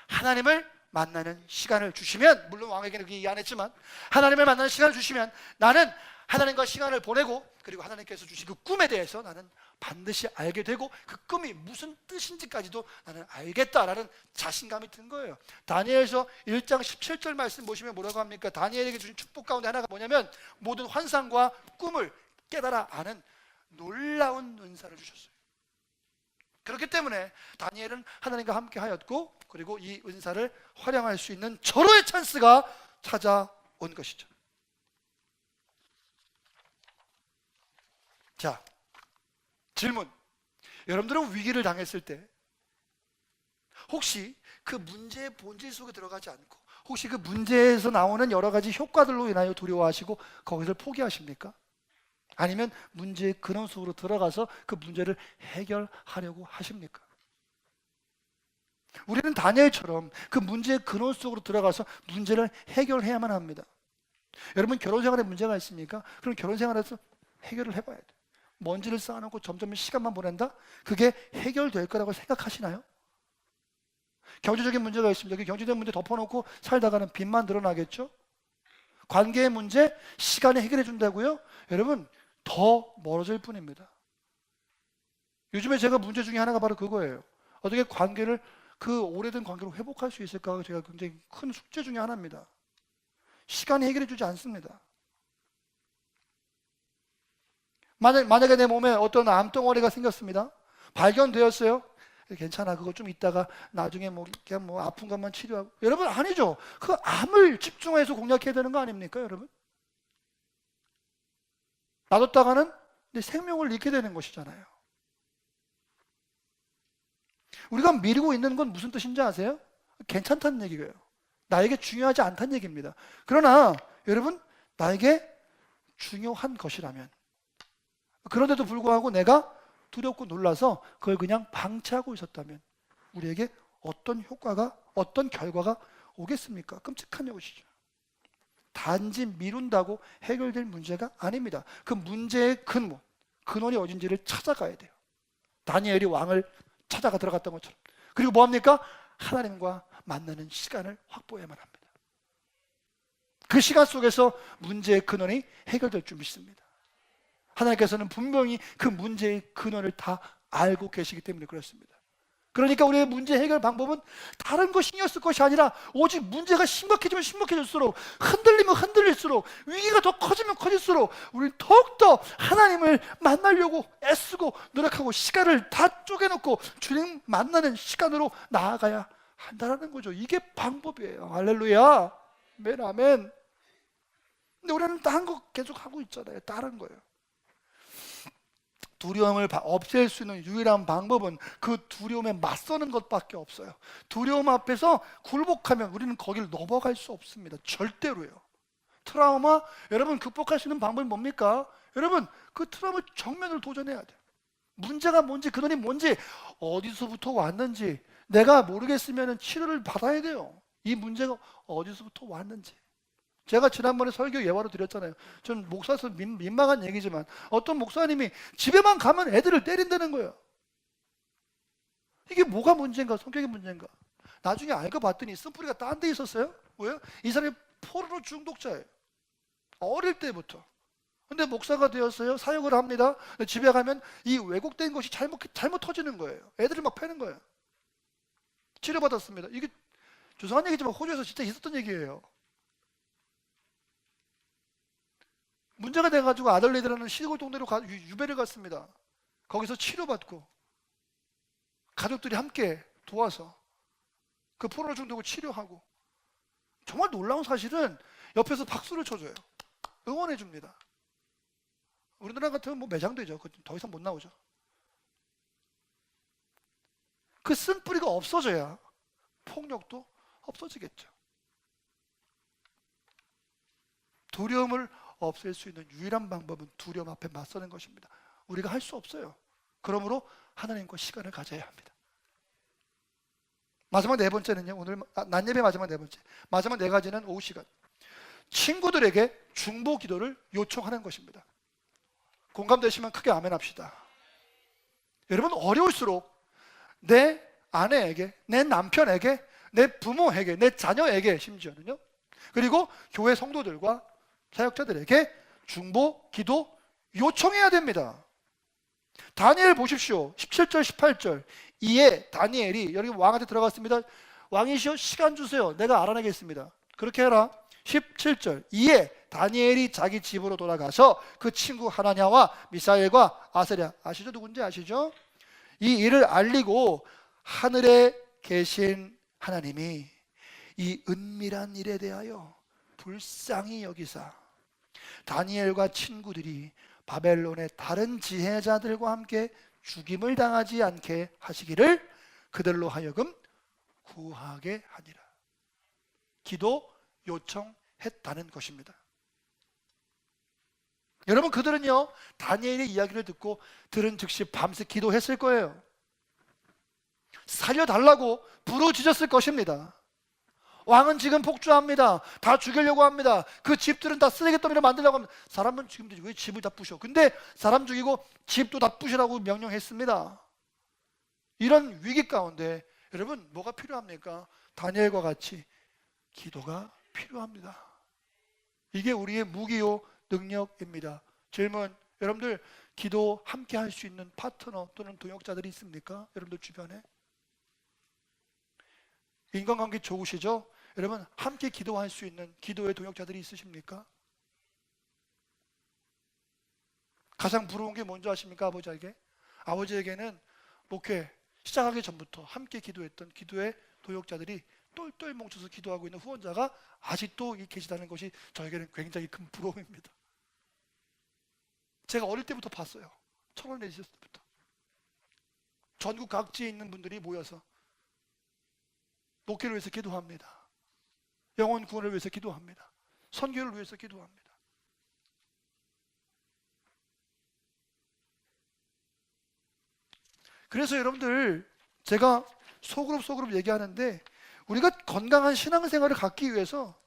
하나님을 만나는 시간을 주시면, 물론 왕에게는 그게 이해 안 했지만 하나님을 만나는 시간을 주시면 나는 하나님과 시간을 보내고 그리고 하나님께서 주신 그 꿈에 대해서 나는 반드시 알게 되고 그 꿈이 무슨 뜻인지까지도 나는 알겠다라는 자신감이 든 거예요. 다니엘서 1장 17절 말씀 보시면 뭐라고 합니까? 다니엘에게 주신 축복 가운데 하나가 뭐냐면 모든 환상과 꿈을 깨달아 아는 놀라운 은사를 주셨어요. 그렇기 때문에 다니엘은 하나님과 함께 하였고 그리고 이 은사를 활용할 수 있는 절호의 찬스가 찾아온 것이죠. 자, 질문. 여러분들은 위기를 당했을 때 혹시 그 문제의 본질 속에 들어가지 않고 혹시 그 문제에서 나오는 여러 가지 효과들로 인하여 두려워하시고 거기서 포기하십니까? 아니면 문제의 근원 속으로 들어가서 그 문제를 해결하려고 하십니까? 우리는 다니엘처럼 그 문제의 근원 속으로 들어가서 문제를 해결해야만 합니다. 여러분, 결혼 생활에 문제가 있습니까? 그럼 결혼 생활에서 해결을 해봐야 돼요. 먼지를 쌓아놓고 점점 시간만 보낸다? 그게 해결될 거라고 생각하시나요? 경제적인 문제가 있습니다. 그 경제적인 문제 덮어놓고 살다가는 빚만 늘어나겠죠? 관계의 문제, 시간에 해결해 준다고요? 여러분, 더 멀어질 뿐입니다. 요즘에 제가 문제 중에 하나가 바로 그거예요. 어떻게 그 오래된 관계를 회복할 수 있을까가 제가 굉장히 큰 숙제 중에 하나입니다. 시간이 해결해 주지 않습니다. 만약에 내 몸에 어떤 암덩어리가 생겼습니다. 발견되었어요. 괜찮아, 그거 좀 있다가 나중에 그냥 아픈 것만 치료하고. 여러분, 아니죠. 그 암을 집중해서 공략해야 되는 거 아닙니까, 여러분? 놔뒀다가는 내 생명을 잃게 되는 것이잖아요. 우리가 미루고 있는 건 무슨 뜻인지 아세요? 괜찮다는 얘기예요. 나에게 중요하지 않다는 얘기입니다. 그러나 여러분, 나에게 중요한 것이라면, 그런데도 불구하고 내가 두렵고 놀라서 그걸 그냥 방치하고 있었다면 우리에게 어떤 효과가, 어떤 결과가 오겠습니까? 끔찍한 것이죠. 단지 미룬다고 해결될 문제가 아닙니다. 그 문제의 근원이 어딘지를 찾아가야 돼요. 다니엘이 왕을 찾아가 들어갔던 것처럼. 그리고 뭐합니까? 하나님과 만나는 시간을 확보해야만 합니다. 그 시간 속에서 문제의 근원이 해결될 줄 믿습니다. 하나님께서는 분명히 그 문제의 근원을 다 알고 계시기 때문에 그렇습니다. 그러니까 우리의 문제 해결 방법은 다른 거 신경 쓸 것이 아니라 오직 문제가 심각해지면 심각해질수록, 흔들리면 흔들릴수록, 위기가 더 커지면 커질수록 우리는 더욱더 하나님을 만나려고 애쓰고 노력하고 시간을 다 쪼개놓고 주님 만나는 시간으로 나아가야 한다는 거죠. 이게 방법이에요. 할렐루야. 아멘, 아멘. 근데 우리는 다른 거 계속 하고 있잖아요. 다른 거예요. 두려움을 없앨 수 있는 유일한 방법은 그 두려움에 맞서는 것밖에 없어요. 두려움 앞에서 굴복하면 우리는 거기를 넘어갈 수 없습니다. 절대로요. 트라우마, 여러분 극복할 수 있는 방법이 뭡니까? 여러분 그 트라우마 정면으로 도전해야 돼요. 문제가 뭔지, 근원이 뭔지, 어디서부터 왔는지 내가 모르겠으면 치료를 받아야 돼요. 이 문제가 어디서부터 왔는지. 제가 지난번에 설교 예화로 드렸잖아요. 전 목사로서 민망한 얘기지만 어떤 목사님이 집에만 가면 애들을 때린다는 거예요. 이게 뭐가 문제인가? 성격이 문제인가? 나중에 알고 봤더니 쓴뿌리가 딴 데 있었어요. 왜요? 이 사람이 포르노 중독자예요. 어릴 때부터. 근데 목사가 되었어요. 사역을 합니다. 집에 가면 이 왜곡된 것이 잘못 터지는 거예요. 애들을 막 패는 거예요. 치료받았습니다. 이게 죄송한 얘기지만 호주에서 진짜 있었던 얘기예요. 문제가 돼가지고 아들레이드라는 시골 동네로 유배를 갔습니다. 거기서 치료받고 가족들이 함께 도와서 그 포르노 중독을 치료하고, 정말 놀라운 사실은 옆에서 박수를 쳐줘요. 응원해 줍니다. 우리나라 같으면 뭐 매장되죠. 더 이상 못 나오죠. 그 쓴뿌리가 없어져야 폭력도 없어지겠죠. 두려움을 없앨 수 있는 유일한 방법은 두려움 앞에 맞서는 것입니다. 우리가 할 수 없어요. 그러므로 하나님과 시간을 가져야 합니다. 마지막 네 번째는요, 오늘 낮 예배 마지막 네 번째, 마지막 네 가지는 오후 시간, 친구들에게 중보 기도를 요청하는 것입니다. 공감되시면 크게 아멘 합시다. 여러분, 어려울수록 내 아내에게, 내 남편에게, 내 부모에게, 내 자녀에게, 심지어는요, 그리고 교회 성도들과 사역자들에게 중보, 기도 요청해야 됩니다. 다니엘 보십시오. 17절, 18절. 이에 다니엘이, 여기 왕한테 들어갔습니다. 왕이시여 시간 주세요. 내가 알아내겠습니다. 그렇게 해라. 17절. 이에 다니엘이 자기 집으로 돌아가서 그 친구 하나냐와 미사엘과 아세랴, 아시죠? 누군지 아시죠? 이 일을 알리고 하늘에 계신 하나님이 이 은밀한 일에 대하여 불쌍히 여기사 다니엘과 친구들이 바벨론의 다른 지혜자들과 함께 죽임을 당하지 않게 하시기를 그들로 하여금 구하게 하니라. 기도 요청했다는 것입니다. 여러분, 그들은요 다니엘의 이야기를 듣고 들은 즉시 밤새 기도했을 거예요. 살려달라고 부르짖었을 것입니다. 왕은 지금 폭주합니다. 다 죽이려고 합니다. 그 집들은 다 쓰레기더미로 만들려고 합니다. 사람은 지금 왜 집을 다 부셔? 근데 사람 죽이고 집도 다 부시라고 명령했습니다. 이런 위기 가운데 여러분 뭐가 필요합니까? 다니엘과 같이 기도가 필요합니다. 이게 우리의 무기요 능력입니다. 질문, 여러분들 기도 함께 할 수 있는 파트너 또는 동역자들이 있습니까? 여러분들 주변에? 인간관계 좋으시죠? 여러분 함께 기도할 수 있는 기도의 동역자들이 있으십니까? 가장 부러운 게 뭔지 아십니까? 아버지에게? 아버지에게는 목회 시작하기 전부터 함께 기도했던 기도의 동역자들이 똘똘 뭉쳐서 기도하고 있는 후원자가 아직도 계시다는 것이 저에게는 굉장히 큰 부러움입니다. 제가 어릴 때부터 봤어요. 천원 내셨을 때부터 전국 각지에 있는 분들이 모여서 목회를 위해서 기도합니다. 영혼 구원을 위해서 기도합니다. 선교를 위해서 기도합니다. 그래서 여러분들 제가 소그룹 얘기하는데 우리가 건강한 신앙생활을 갖기 위해서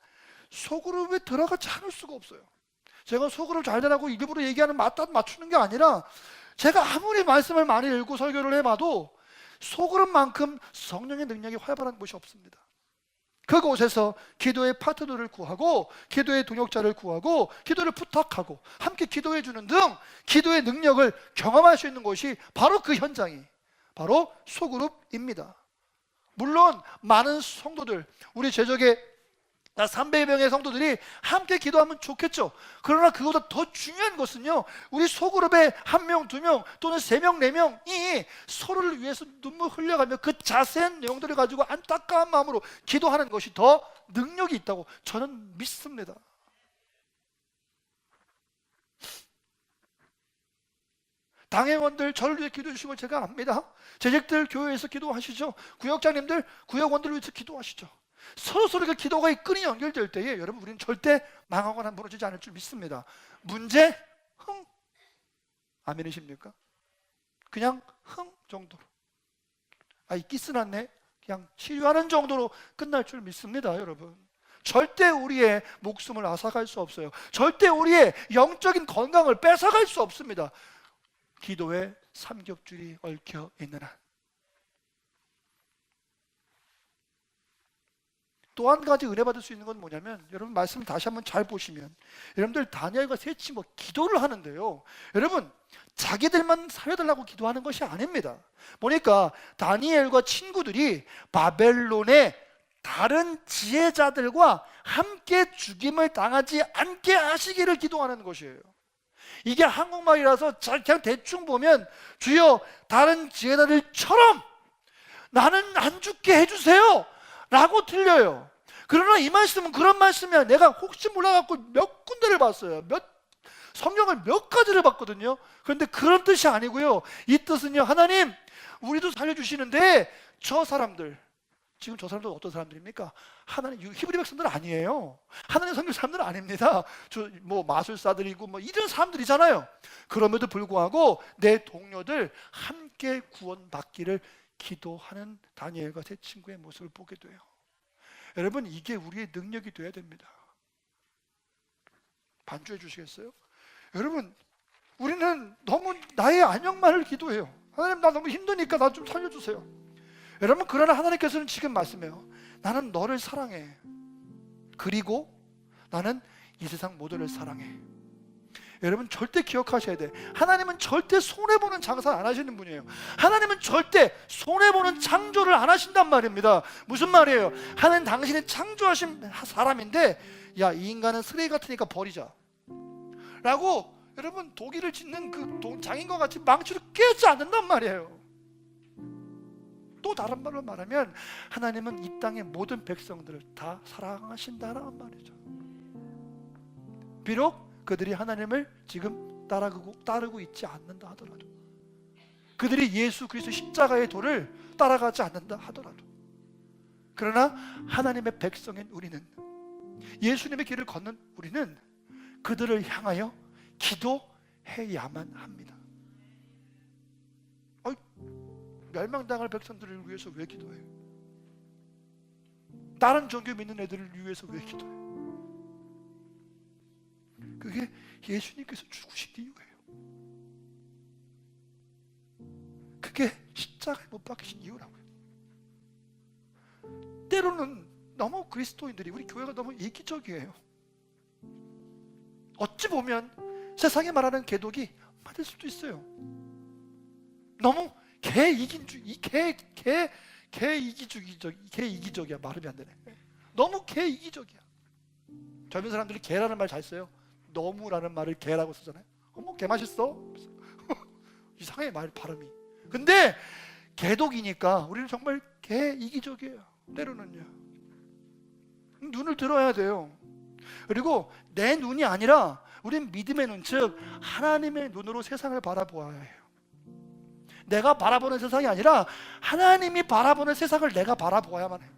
소그룹에 들어가지 않을 수가 없어요. 제가 소그룹 잘 되라고 일부러 얘기하는 맞추는 게 아니라 제가 아무리 말씀을 많이 읽고 설교를 해봐도 소그룹만큼 성령의 능력이 활발한 곳이 없습니다. 그곳에서 기도의 파트너를 구하고 기도의 동역자를 구하고 기도를 부탁하고 함께 기도해 주는 등 기도의 능력을 경험할 수 있는 곳이 바로 그 현장이 바로 소그룹입니다. 물론 많은 성도들, 우리 제적의 300명의 성도들이 함께 기도하면 좋겠죠. 그러나 그보다 더 중요한 것은요, 우리 소그룹에 1명, 2명 또는 3명, 4명이 서로를 위해서 눈물 흘려가며 그 자세한 내용들을 가지고 안타까운 마음으로 기도하는 것이 더 능력이 있다고 저는 믿습니다. 당회원들 저를 위해 기도해 주시면 제가 압니다. 재직들 교회에서 기도하시죠. 구역장님들 구역원들을 위해서 기도하시죠. 서로서로 기도가 끈이 연결될 때에 여러분 우리는 절대 망하거나 무너지지 않을 줄 믿습니다. 문제 아멘이십니까? 그냥 정도로 이 기스 났네 그냥 치료하는 정도로 끝날 줄 믿습니다. 여러분 절대 우리의 목숨을 앗아갈 수 없어요. 절대 우리의 영적인 건강을 뺏어갈 수 없습니다. 기도에 삼겹줄이 얽혀 있는 한. 또 한 가지 은혜 받을 수 있는 건 뭐냐면, 여러분 말씀을 다시 한번 잘 보시면 여러분들 다니엘과 세 친구가 기도를 하는데요, 여러분 자기들만 살려달라고 기도하는 것이 아닙니다. 보니까 다니엘과 친구들이 바벨론의 다른 지혜자들과 함께 죽임을 당하지 않게 하시기를 기도하는 것이에요. 이게 한국말이라서 그냥 대충 보면 주여 다른 지혜자들처럼 나는 안 죽게 해주세요 라고 들려요. 그러나 이 말씀은 그런 말씀이야. 내가 혹시 몰라갖고 몇 군데를 봤어요. 성경을 몇 가지를 봤거든요. 그런데 그런 뜻이 아니고요, 이 뜻은요, 하나님 우리도 살려주시는데 저 사람들, 지금 저 사람들은 어떤 사람들입니까? 하나님 히브리 백성들 아니에요. 하나님 섬길 사람들은 아닙니다. 마술사들이고 이런 사람들이잖아요. 그럼에도 불구하고 내 동료들 함께 구원받기를 기도하는 다니엘과 세 친구의 모습을 보게 돼요. 여러분 이게 우리의 능력이 돼야 됩니다. 반주해 주시겠어요? 여러분 우리는 너무 나의 안녕만을 기도해요. 하나님 나 너무 힘드니까 나 좀 살려주세요. 여러분 그러나 하나님께서는 지금 말씀해요. 나는 너를 사랑해. 그리고 나는 이 세상 모두를 사랑해. 여러분 절대 기억하셔야 돼. 하나님은 절대 손해보는 장사 안 하시는 분이에요. 하나님은 절대 손해보는 창조를 안 하신단 말입니다. 무슨 말이에요? 하나님 당신이 창조하신 사람인데 야, 이 인간은 쓰레기 같으니까 버리자 라고 여러분 독일을 짓는 그 장인과 같이 망치로 깨지 않는단 말이에요. 또 다른 말로 말하면 하나님은 이 땅의 모든 백성들을 다 사랑하신다는 말이죠. 비록 그들이 하나님을 지금 따르고 있지 않는다 하더라도, 그들이 예수 그리스도 십자가의 도를 따라가지 않는다 하더라도, 그러나 하나님의 백성인 우리는, 예수님의 길을 걷는 우리는 그들을 향하여 기도해야만 합니다. 멸망당할 백성들을 위해서 왜 기도해요? 다른 종교 믿는 애들을 위해서 왜 기도해요? 그게 예수님께서 죽으신 이유예요. 그게 십자가에 못 박히신 이유라고요. 때로는 너무 그리스도인들이, 우리 교회가 너무 이기적이에요. 어찌 보면 세상에 말하는 개독이 맞을 수도 있어요. 너무 개 이기적이야. 말이 안 되네. 너무 개 이기적이야. 젊은 사람들이 개라는 말 잘 써요. 너무라는 말을 개라고 쓰잖아요. 개 맛있어? 이상해 말 발음이. 근데 개독이니까 우리는 정말 개 이기적이에요. 때로는요. 눈을 들어야 돼요. 그리고 내 눈이 아니라 우린 믿음의 눈, 즉 하나님의 눈으로 세상을 바라보아야 해요. 내가 바라보는 세상이 아니라 하나님이 바라보는 세상을 내가 바라보아야만 해요.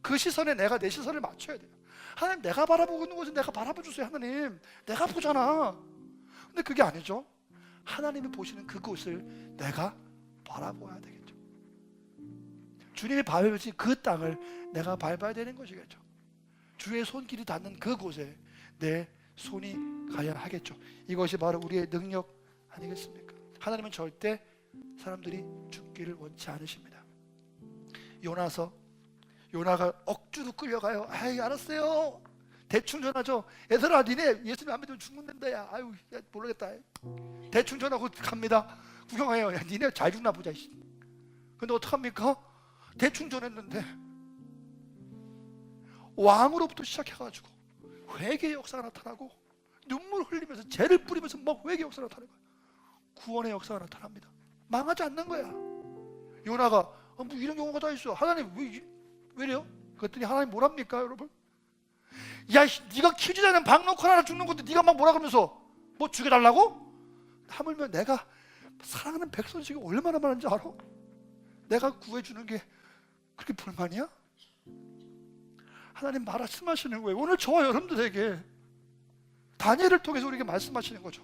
그 시선에 내가 내 시선을 맞춰야 돼요. 하나님 내가 바라보고 있는 곳은 내가 바라봐주세요. 하나님 내가 보잖아. 근데 그게 아니죠. 하나님이 보시는 그곳을 내가 바라봐야 되겠죠. 주님이 밟으신 그 땅을 내가 밟아야 되는 것이겠죠. 주의 손길이 닿는 그곳에 내 손이 가야 하겠죠. 이것이 바로 우리의 능력 아니겠습니까? 하나님은 절대 사람들이 죽기를 원치 않으십니다. 요나가 억지로 끌려가요. 아이, 알았어요. 대충 전하죠. 얘들아, 니네 예수님 안 믿으면 죽는다. 야, 아유, 야, 모르겠다. 대충 전하고 갑니다. 구경해요. 야, 니네 잘 죽나 보자. 근데 어떡합니까? 대충 전했는데 왕으로부터 시작해가지고 회개의 역사가 나타나고, 눈물 흘리면서 죄를 뿌리면서 막 회개의 역사가 나타나는 거야. 구원의 역사가 나타납니다. 망하지 않는 거야. 요나가 뭐 이런 경우가 다 있어. 하나님 왜 이래요? 그랬더니 하나님 뭐랍니까, 여러분? 야, 네가 키우지 않은 박농 하나 죽는 것도 네가 막 뭐라 그러면서 뭐 죽여달라고? 하물며 내가 사랑하는 백성 중에 얼마나 많은지 알아? 내가 구해주는 게 그렇게 불만이야? 하나님 말씀하시는 거예요. 오늘 저와 여러분들에게 다니엘을 통해서 우리에게 말씀하시는 거죠.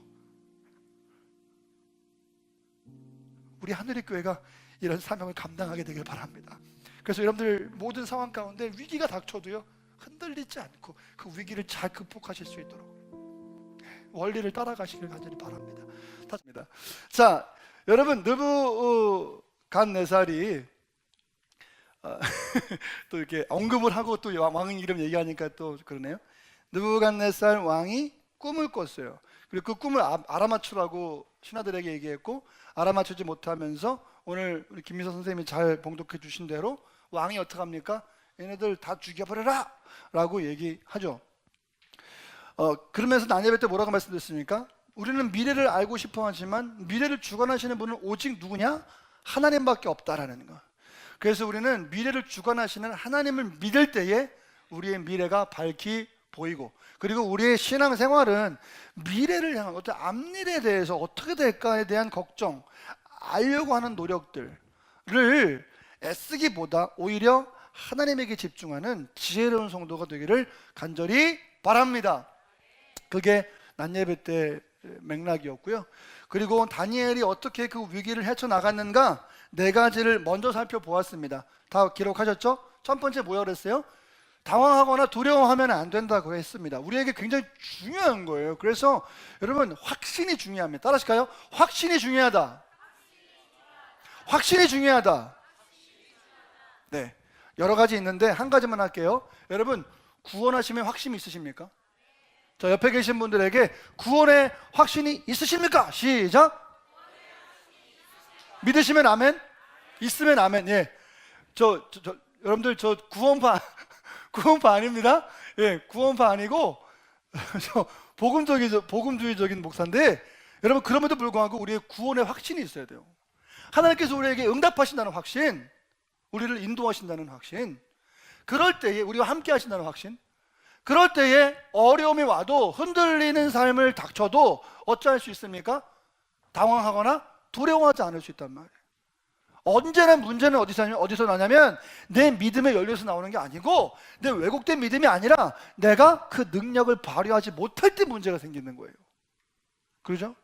우리 하늘의 교회가 이런 사명을 감당하게 되길 바랍니다. 그래서 여러분들 모든 상황 가운데 위기가 닥쳐도요, 흔들리지 않고 그 위기를 잘 극복하실 수 있도록 원리를 따라가시길 간절히 바랍니다. 자, 여러분, 느부갓네살이 또 이렇게 언급을 하고 또 왕 이름 얘기하니까 또 그러네요. 느부갓네살 왕이 꿈을 꿨어요. 그리고 그 꿈을 알아맞추라고 신하들에게 얘기했고, 알아맞추지 못하면서 오늘 우리 김미서 선생님이 잘 봉독해 주신 대로 왕이 어떻게 합니까? 얘네들 다 죽여버려라 라고 얘기하죠. 그러면서 나니엘 때 뭐라고 말씀드렸습니까? 우리는 미래를 알고 싶어 하지만 미래를 주관하시는 분은 오직 누구냐? 하나님밖에 없다라는 거. 그래서 우리는 미래를 주관하시는 하나님을 믿을 때에 우리의 미래가 밝히 보이고, 그리고 우리의 신앙생활은 미래를 향한 어떤 앞일에 대해서 어떻게 될까에 대한 걱정, 알려고 하는 노력들을 애쓰기보다 오히려 하나님에게 집중하는 지혜로운 성도가 되기를 간절히 바랍니다. 그게 난예배 때 맥락이었고요. 그리고 다니엘이 어떻게 그 위기를 헤쳐나갔는가 4가지를 먼저 살펴보았습니다. 다 기록하셨죠? 첫 번째 뭐라 그랬어요? 당황하거나 두려워하면 안 된다고 했습니다. 우리에게 굉장히 중요한 거예요. 그래서 여러분, 확신이 중요합니다. 따라하실까요? 확신이 중요하다. 확신이 중요하다. 네, 여러 가지 있는데 한 가지만 할게요. 여러분, 구원하시면 확신이 있으십니까? 저 옆에 계신 분들에게 구원의 확신이 있으십니까? 시작. 믿으시면 아멘. 있으면 아멘. 예. 여러분들 저 구원파 아닙니다. 예, 구원파 아니고 저 복음주의적인 목사인데, 여러분, 그럼에도 불구하고 우리의 구원의 확신이 있어야 돼요. 하나님께서 우리에게 응답하신다는 확신, 우리를 인도하신다는 확신, 그럴 때에 우리와 함께 하신다는 확신, 그럴 때에 어려움이 와도 흔들리는 삶을 닥쳐도 어찌할 수 있습니까? 당황하거나 두려워하지 않을 수 있단 말이에요. 언제나 문제는 어디서 나냐면 내 믿음에 열려서 나오는 게 아니고, 내 왜곡된 믿음이 아니라 내가 그 능력을 발휘하지 못할 때 문제가 생기는 거예요. 그렇죠?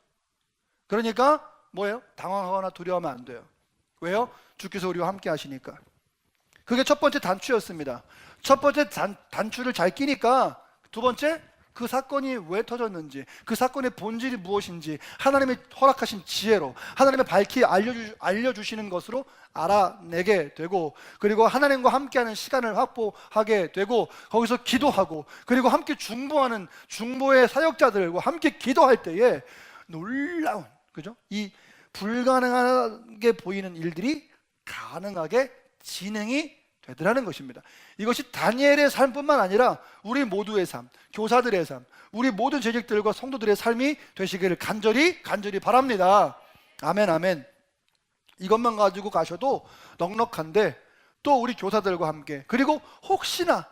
그러니까 뭐예요? 당황하거나 두려워하면 안 돼요. 왜요? 주께서 우리와 함께 하시니까. 그게 첫 번째 단추였습니다. 첫 번째 단추를 잘 끼니까 두 번째, 그 사건이 왜 터졌는지, 그 사건의 본질이 무엇인지 하나님이 허락하신 지혜로, 하나님의 밝히 알려주시는 것으로 알아내게 되고, 그리고 하나님과 함께하는 시간을 확보하게 되고, 거기서 기도하고, 그리고 함께 중보하는 중보의 사역자들과 함께 기도할 때에 놀라운, 그죠? 이 불가능하게 보이는 일들이 가능하게 진행이 되더라는 것입니다. 이것이 다니엘의 삶뿐만 아니라 우리 모두의 삶, 교사들의 삶, 우리 모든 재직들과 성도들의 삶이 되시기를 간절히 바랍니다. 아멘, 아멘. 이것만 가지고 가셔도 넉넉한데, 또 우리 교사들과 함께, 그리고 혹시나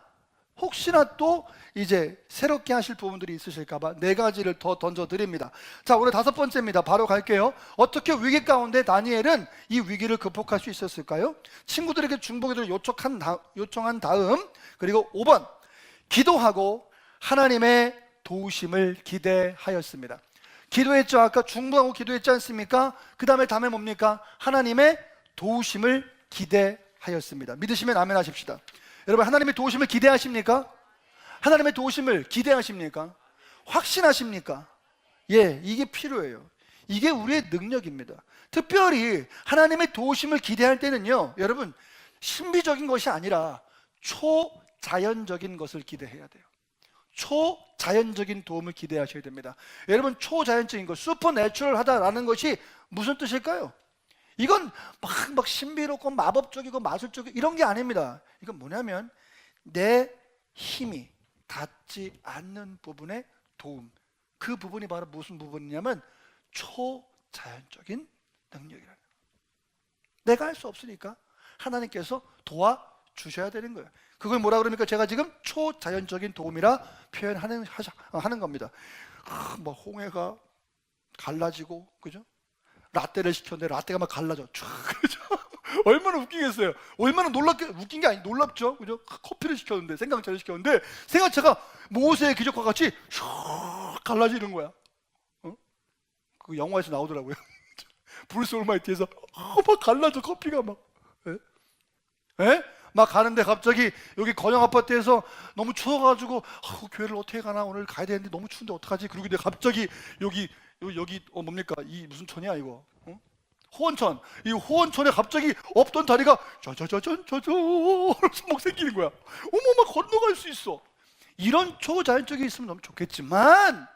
또 이제 새롭게 하실 부분들이 있으실까봐 4가지를 더 던져드립니다. 자, 오늘 5번째입니다. 바로 갈게요. 어떻게 위기 가운데 다니엘은 이 위기를 극복할 수 있었을까요? 친구들에게 중보기도를 요청한 다음, 그리고 5번, 기도하고 하나님의 도우심을 기대하였습니다. 기도했죠. 아까 중보하고 기도했지 않습니까? 그 다음에 뭡니까? 하나님의 도우심을 기대하였습니다. 믿으시면 아멘 하십시다. 여러분, 하나님의 도우심을 기대하십니까? 하나님의 도우심을 기대하십니까? 확신하십니까? 예, 이게 필요해요. 이게 우리의 능력입니다. 특별히 하나님의 도우심을 기대할 때는요, 여러분, 신비적인 것이 아니라 초자연적인 것을 기대해야 돼요. 초자연적인 도움을 기대하셔야 됩니다. 여러분, 초자연적인 것, 슈퍼내추럴하다라는 것이 무슨 뜻일까요? 이건 막 신비롭고 마법적이고 마술적이고 이런 게 아닙니다. 이건 뭐냐면 내 힘이 닿지 않는 부분의 도움, 그 부분이 바로 무슨 부분이냐면 초자연적인 능력이라는 거예요. 내가 할 수 없으니까 하나님께서 도와주셔야 되는 거예요. 그걸 뭐라 그럽니까? 제가 지금 초자연적인 도움이라 표현하는 겁니다. 막 홍해가 갈라지고, 그죠? 라떼를 시켰는데 라떼가 막 갈라져. 그죠? 얼마나 웃기겠어요. 얼마나 웃긴 게 아니, 놀랍죠? 그죠? 커피를 시켰는데, 생강차를 시켰는데, 생강차가 모세의 기적과 같이 슉 갈라지는 거야. 그 영화에서 나오더라고요. 브루스 올마이티에서 막 갈라져, 커피가 막. 에? 막 가는데 갑자기 여기 건영 아파트에서 너무 추워가지고 교회를 어떻게 가나, 오늘 가야 되는데 너무 추운데 어떡하지? 그러고 근데 갑자기 여기 뭡니까? 이 무슨 천이야 이거? 호원천. 이 호원천에 갑자기 없던 다리가 저저저저저저 막 생기는 거야. 어머, 막 건너갈 수 있어. 이런 초자연적이 있으면 너무 좋겠지만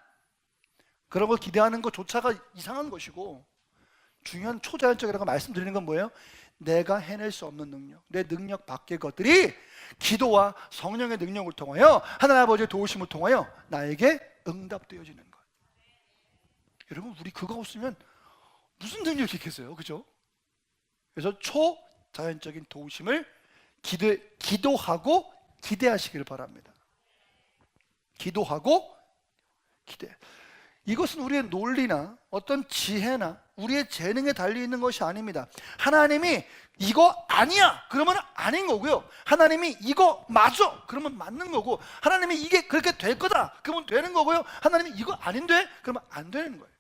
그런 걸 기대하는 것조차가 이상한 것이고, 중요한 초자연적이라고 말씀드리는 건 뭐예요? 내가 해낼 수 없는 능력, 내 능력 밖의 것들이 기도와 성령의 능력을 통하여 하나님 아버지의 도우심을 통하여 나에게 응답되어지는 것. 여러분, 우리 그거 없으면 무슨 능력이 있겠어요? 그죠? 그래서 초자연적인 도우심을 기도하고 기대하시기를 바랍니다. 기도하고 기대. 이것은 우리의 논리나 어떤 지혜나 우리의 재능에 달려있는 것이 아닙니다. 하나님이 이거 아니야 그러면 아닌 거고요, 하나님이 이거 맞아 그러면 맞는 거고, 하나님이 이게 그렇게 될 거다 그러면 되는 거고요, 하나님이 이거 아닌데 그러면 안 되는 거예요.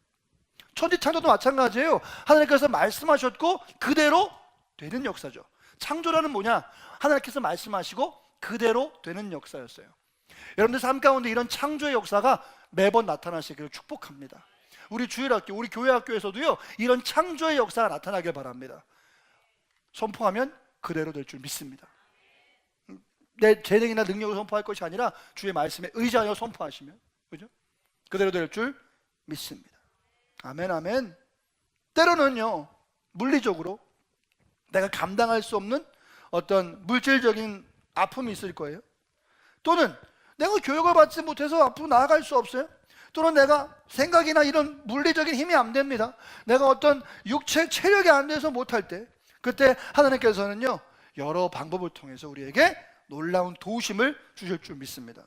천지창조도 마찬가지예요. 하나님께서 말씀하셨고 그대로 되는 역사죠. 창조라는 뭐냐? 하나님께서 말씀하시고 그대로 되는 역사였어요. 여러분들 삶 가운데 이런 창조의 역사가 매번 나타나시기를 축복합니다. 우리 주일학교, 우리 교회학교에서도요, 이런 창조의 역사가 나타나길 바랍니다. 선포하면 그대로 될 줄 믿습니다. 내 재능이나 능력을 선포할 것이 아니라 주의 말씀에 의지하여 선포하시면, 그죠? 그대로 될 줄 믿습니다. 아멘, 아멘. 때로는요, 물리적으로 내가 감당할 수 없는 어떤 물질적인 아픔이 있을 거예요. 또는 내가 교육을 받지 못해서 앞으로 나아갈 수 없어요. 또는 내가 생각이나 이런 물리적인 힘이 안 됩니다. 내가 어떤 육체 체력이 안 돼서 못할 때, 그때 하나님께서는요, 여러 방법을 통해서 우리에게 놀라운 도우심을 주실 줄 믿습니다.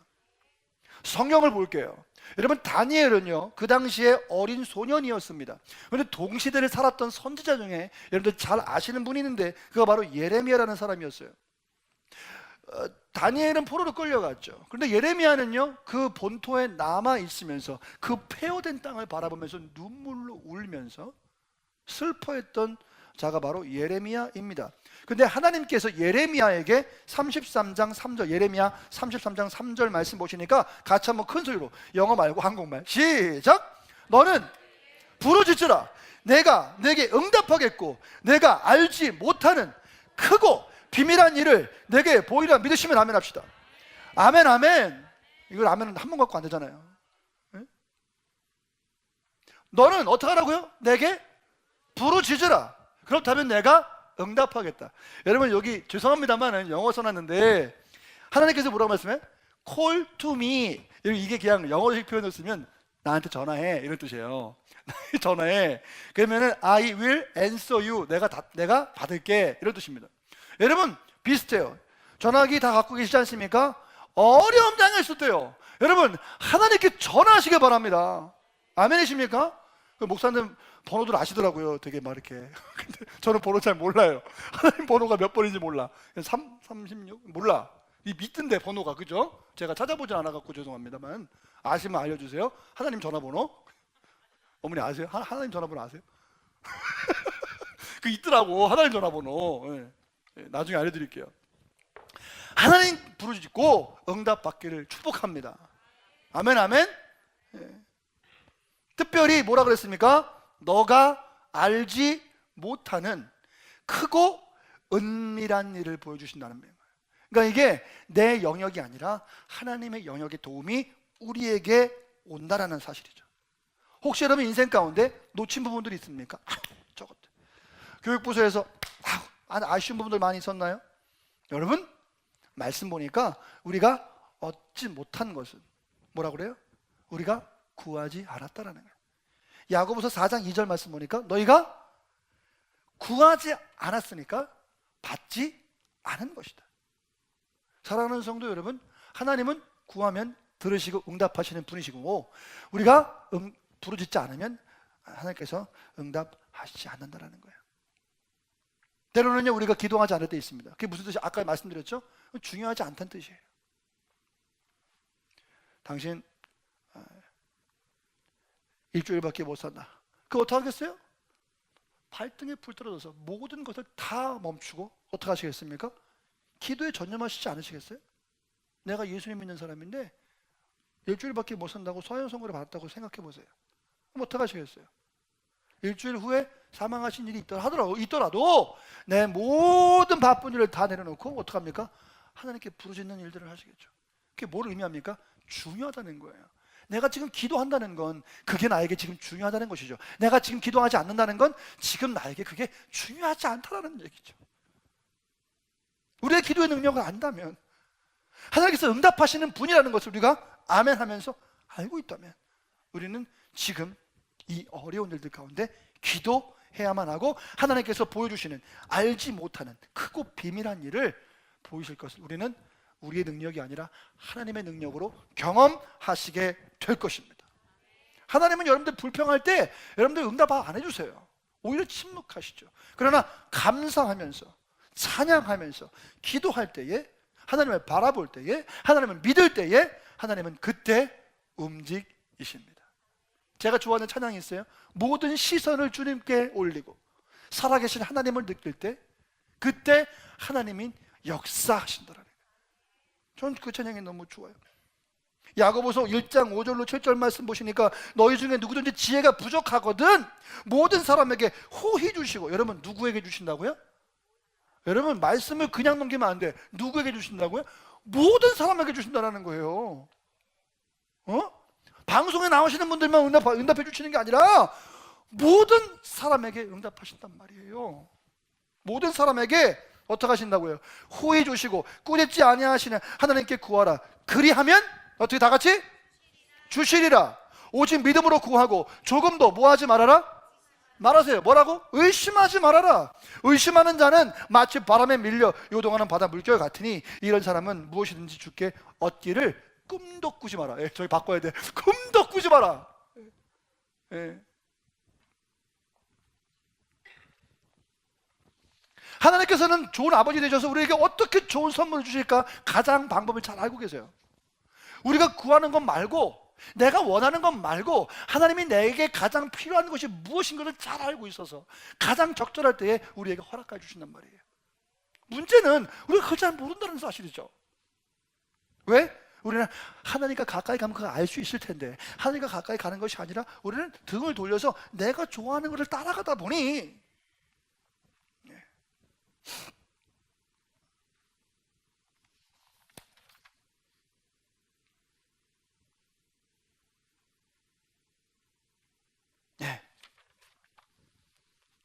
성경을 볼게요. 여러분, 다니엘은요, 그 당시에 어린 소년이었습니다. 그런데 동시대를 살았던 선지자 중에 여러분들 잘 아시는 분이 있는데 그가 바로 예레미야라는 사람이었어요. 다니엘은 포로로 끌려갔죠. 그런데 예레미야는요, 그 본토에 남아 있으면서 그 폐허된 땅을 바라보면서 눈물로 울면서 슬퍼했던 자가 바로 예레미야입니다. 근데 하나님께서 예레미야에게 33장 3절, 예레미야 33장 3절 말씀 보시니까 같이 한번 큰 소리로, 영어 말고 한국말 시작! 너는 부르짖으라. 내가 내게 응답하겠고 내가 알지 못하는 크고 비밀한 일을 내게 보이라. 믿으시면 아멘 합시다. 아멘, 아멘. 이걸 아멘은 한 번 갖고 안 되잖아요. 네? 너는 어떻게 하라고요? 내게 부르짖으라. 그렇다면 내가 응답하겠다. 여러분, 여기 죄송합니다만 영어 써놨는데 하나님께서 뭐라고 말씀해? Call to me. 이게 그냥 영어식 표현을 쓰면 나한테 전화해 이런 뜻이에요. 전화해. 그러면은 I will answer you. 내가 받을게 이런 뜻입니다. 여러분, 비슷해요. 전화기 다 갖고 계시지 않습니까? 어려움 당했을 때요, 여러분, 하나님께 전화하시길 바랍니다. 아멘이십니까? 목사님 번호들 아시더라고요. 되게 막 이렇게. 근데 저는 번호 잘 몰라요. 하나님 번호가 몇 번인지 몰라. 36? 몰라. 이 믿던데 번호가, 그죠? 제가 찾아보지 않아갖고 죄송합니다만 아시면 알려주세요. 하나님 전화번호. 어머니 아세요? 하나님 전화번호 아세요? 그 있더라고, 하나님 전화번호. 네. 나중에 알려드릴게요. 하나님 부르짖고 응답받기를 축복합니다. 아멘, 아멘. 특별히 뭐라 그랬습니까? 너가 알지 못하는 크고 은밀한 일을 보여주신다는 거예요. 그러니까 이게 내 영역이 아니라 하나님의 영역의 도움이 우리에게 온다라는 사실이죠. 혹시 여러분 인생 가운데 놓친 부분들이 있습니까? 저것 교육부서에서 아쉬운 부분들 많이 있었나요? 여러분 말씀 보니까 우리가 얻지 못한 것은 뭐라고 그래요? 우리가 구하지 않았다라는 거예요. 야고보서 4장 2절 말씀 보니까 너희가 구하지 않았으니까 받지 않은 것이다. 사랑하는 성도 여러분, 하나님은 구하면 들으시고 응답하시는 분이시고 우리가 부르짖지 않으면 하나님께서 응답하시지 않는다라는 거예요. 때로는요 우리가 기도하지 않을 때 있습니다. 그게 무슨 뜻이 아까 말씀드렸죠? 중요하지 않다는 뜻이에요. 당신 일주일밖에 못 산다. 그거 어떻게 하겠어요? 발등에 불 떨어져서 모든 것을 다 멈추고 어떻게 하시겠습니까? 기도에 전념하시지 않으시겠어요? 내가 예수님 믿는 사람인데 일주일밖에 못 산다고 소아연선고를 받았다고 생각해 보세요. 그럼 어떻게 하시겠어요? 일주일 후에 사망하신 일이 있더라도 내 모든 바쁜 일을 다 내려놓고 어떻게 합니까? 하나님께 부르짖는 일들을 하시겠죠. 그게 뭘 의미합니까? 중요하다는 거예요. 내가 지금 기도한다는 건 그게 나에게 지금 중요하다는 것이죠. 내가 지금 기도하지 않는다는 건 지금 나에게 그게 중요하지 않다는 얘기죠. 우리의 기도의 능력을 안다면, 하나님께서 응답하시는 분이라는 것을 우리가 아멘 하면서 알고 있다면 우리는 지금 이 어려운 일들 가운데 기도해야만 하고 하나님께서 보여주시는 알지 못하는 크고 비밀한 일을 보이실 것을 우리는 우리의 능력이 아니라 하나님의 능력으로 경험하시게 될 것입니다. 하나님은 여러분들 불평할 때 여러분들 응답 안 해주세요. 오히려 침묵하시죠. 그러나 감사하면서 찬양하면서 기도할 때에, 하나님을 바라볼 때에, 하나님을 믿을 때에 하나님은 그때 움직이십니다. 제가 좋아하는 찬양이 있어요. 모든 시선을 주님께 올리고 살아계신 하나님을 느낄 때 그때 하나님이 역사하신다라는 거예요. 전 그 찬양이 너무 좋아요. 야고보서 1장 5절로 7절 말씀 보시니까 너희 중에 누구든지 지혜가 부족하거든 모든 사람에게 호히 주시고, 여러분 누구에게 주신다고요? 여러분 말씀을 그냥 넘기면 안 돼. 누구에게 주신다고요? 모든 사람에게 주신다는 거예요. 방송에 나오시는 분들만 응답해 주시는 게 아니라 모든 사람에게 응답하신단 말이에요. 모든 사람에게 어떻게 하신다고요? 호히 주시고 꾸짖지 아니하시는 하나님께 구하라. 그리하면 어떻게 다 같이? 주시리라. 오직 믿음으로 구하고 조금도 뭐하지 말아라? 말하세요. 뭐라고? 의심하지 말아라. 의심하는 자는 마치 바람에 밀려 요동하는 바다 물결 같으니 이런 사람은 무엇이든지 주께 얻기를 꿈도 꾸지 마라. 저기 바꿔야 돼. 꿈도 꾸지 마라. 하나님께서는 좋은 아버지 되셔서 우리에게 어떻게 좋은 선물을 주실까 가장 방법을 잘 알고 계세요. 우리가 구하는 것 말고, 내가 원하는 것 말고 하나님이 내게 가장 필요한 것이 무엇인가를 잘 알고 있어서 가장 적절할 때에 우리에게 허락해 주신단 말이에요. 문제는 우리가 그걸 잘 모른다는 사실이죠. 왜? 우리는 하나님과 가까이 가면 그걸 알 수 있을 텐데, 하나님과 가까이 가는 것이 아니라 우리는 등을 돌려서 내가 좋아하는 것을 따라가다 보니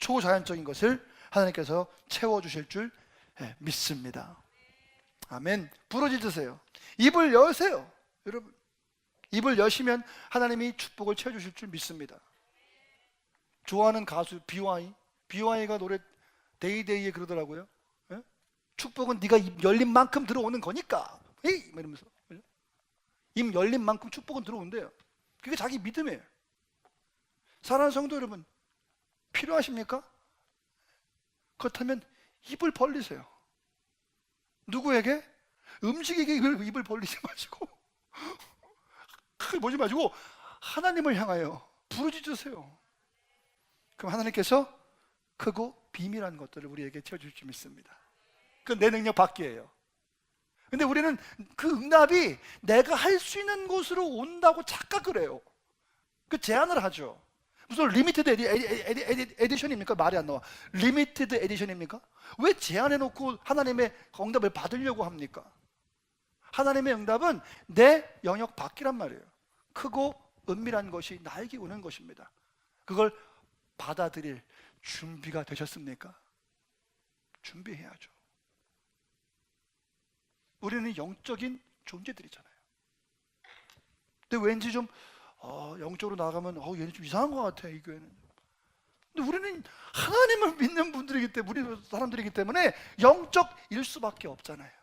초자연적인 것을 하나님께서 채워주실 줄 믿습니다. 아멘. 부르짖으세요. 입을 여세요. 여러분 입을 여시면 하나님이 축복을 채워주실 줄 믿습니다. 좋아하는 가수 BY가 노래 데이데이에 그러더라고요. 축복은 네가 입 열린 만큼 들어오는 거니까. 이러면서 입 열린 만큼 축복은 들어온대요. 그게 자기 믿음이에요. 사랑하는 성도 여러분, 필요하십니까? 그렇다면 입을 벌리세요. 누구에게? 음식에게 입을 벌리지 마시고 크게 보지 마시고 하나님을 향하여 부르짖으세요. 그럼 하나님께서 크고 비밀한 것들을 우리에게 채워줄 줄 믿습니다. 그건 내 능력 밖이에요. 근데 우리는 그 응답이 내가 할 수 있는 곳으로 온다고 착각을 해요. 그 제안을 하죠. 무슨 리미티드 에디션입니까? 말이 안 나와. 리미티드 에디션입니까? 왜 제한해놓고 하나님의 응답을 받으려고 합니까? 하나님의 응답은 내 영역 밖이란 말이에요. 크고 은밀한 것이 나에게 오는 것입니다. 그걸 받아들일 준비가 되셨습니까? 준비해야죠. 우리는 영적인 존재들이잖아요. 근데 왠지 좀 영적으로 나가면 얘는 좀 이상한 것 같아, 이 교회는. 근데 우리는 하나님을 믿는 분들이기 때문에, 우리 사람들이기 때문에 영적일 수밖에 없잖아요.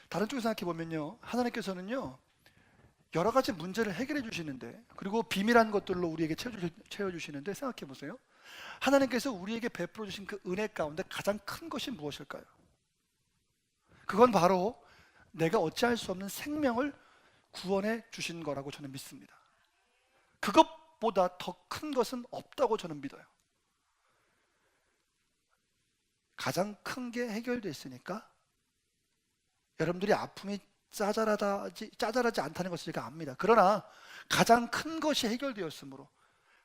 다른 쪽에 생각해 보면요, 하나님께서는요 여러 가지 문제를 해결해 주시는데, 그리고 비밀한 것들로 우리에게 채워주시는데, 생각해 보세요. 하나님께서 우리에게 베풀어 주신 그 은혜 가운데 가장 큰 것이 무엇일까요? 그건 바로 내가 어찌할 수 없는 생명을 구원해 주신 거라고 저는 믿습니다. 그것보다 더 큰 것은 없다고 저는 믿어요. 가장 큰 게 해결됐으니까 여러분들이 아픔이 짜잘하지 않다는 것을 제가 압니다. 그러나 가장 큰 것이 해결되었으므로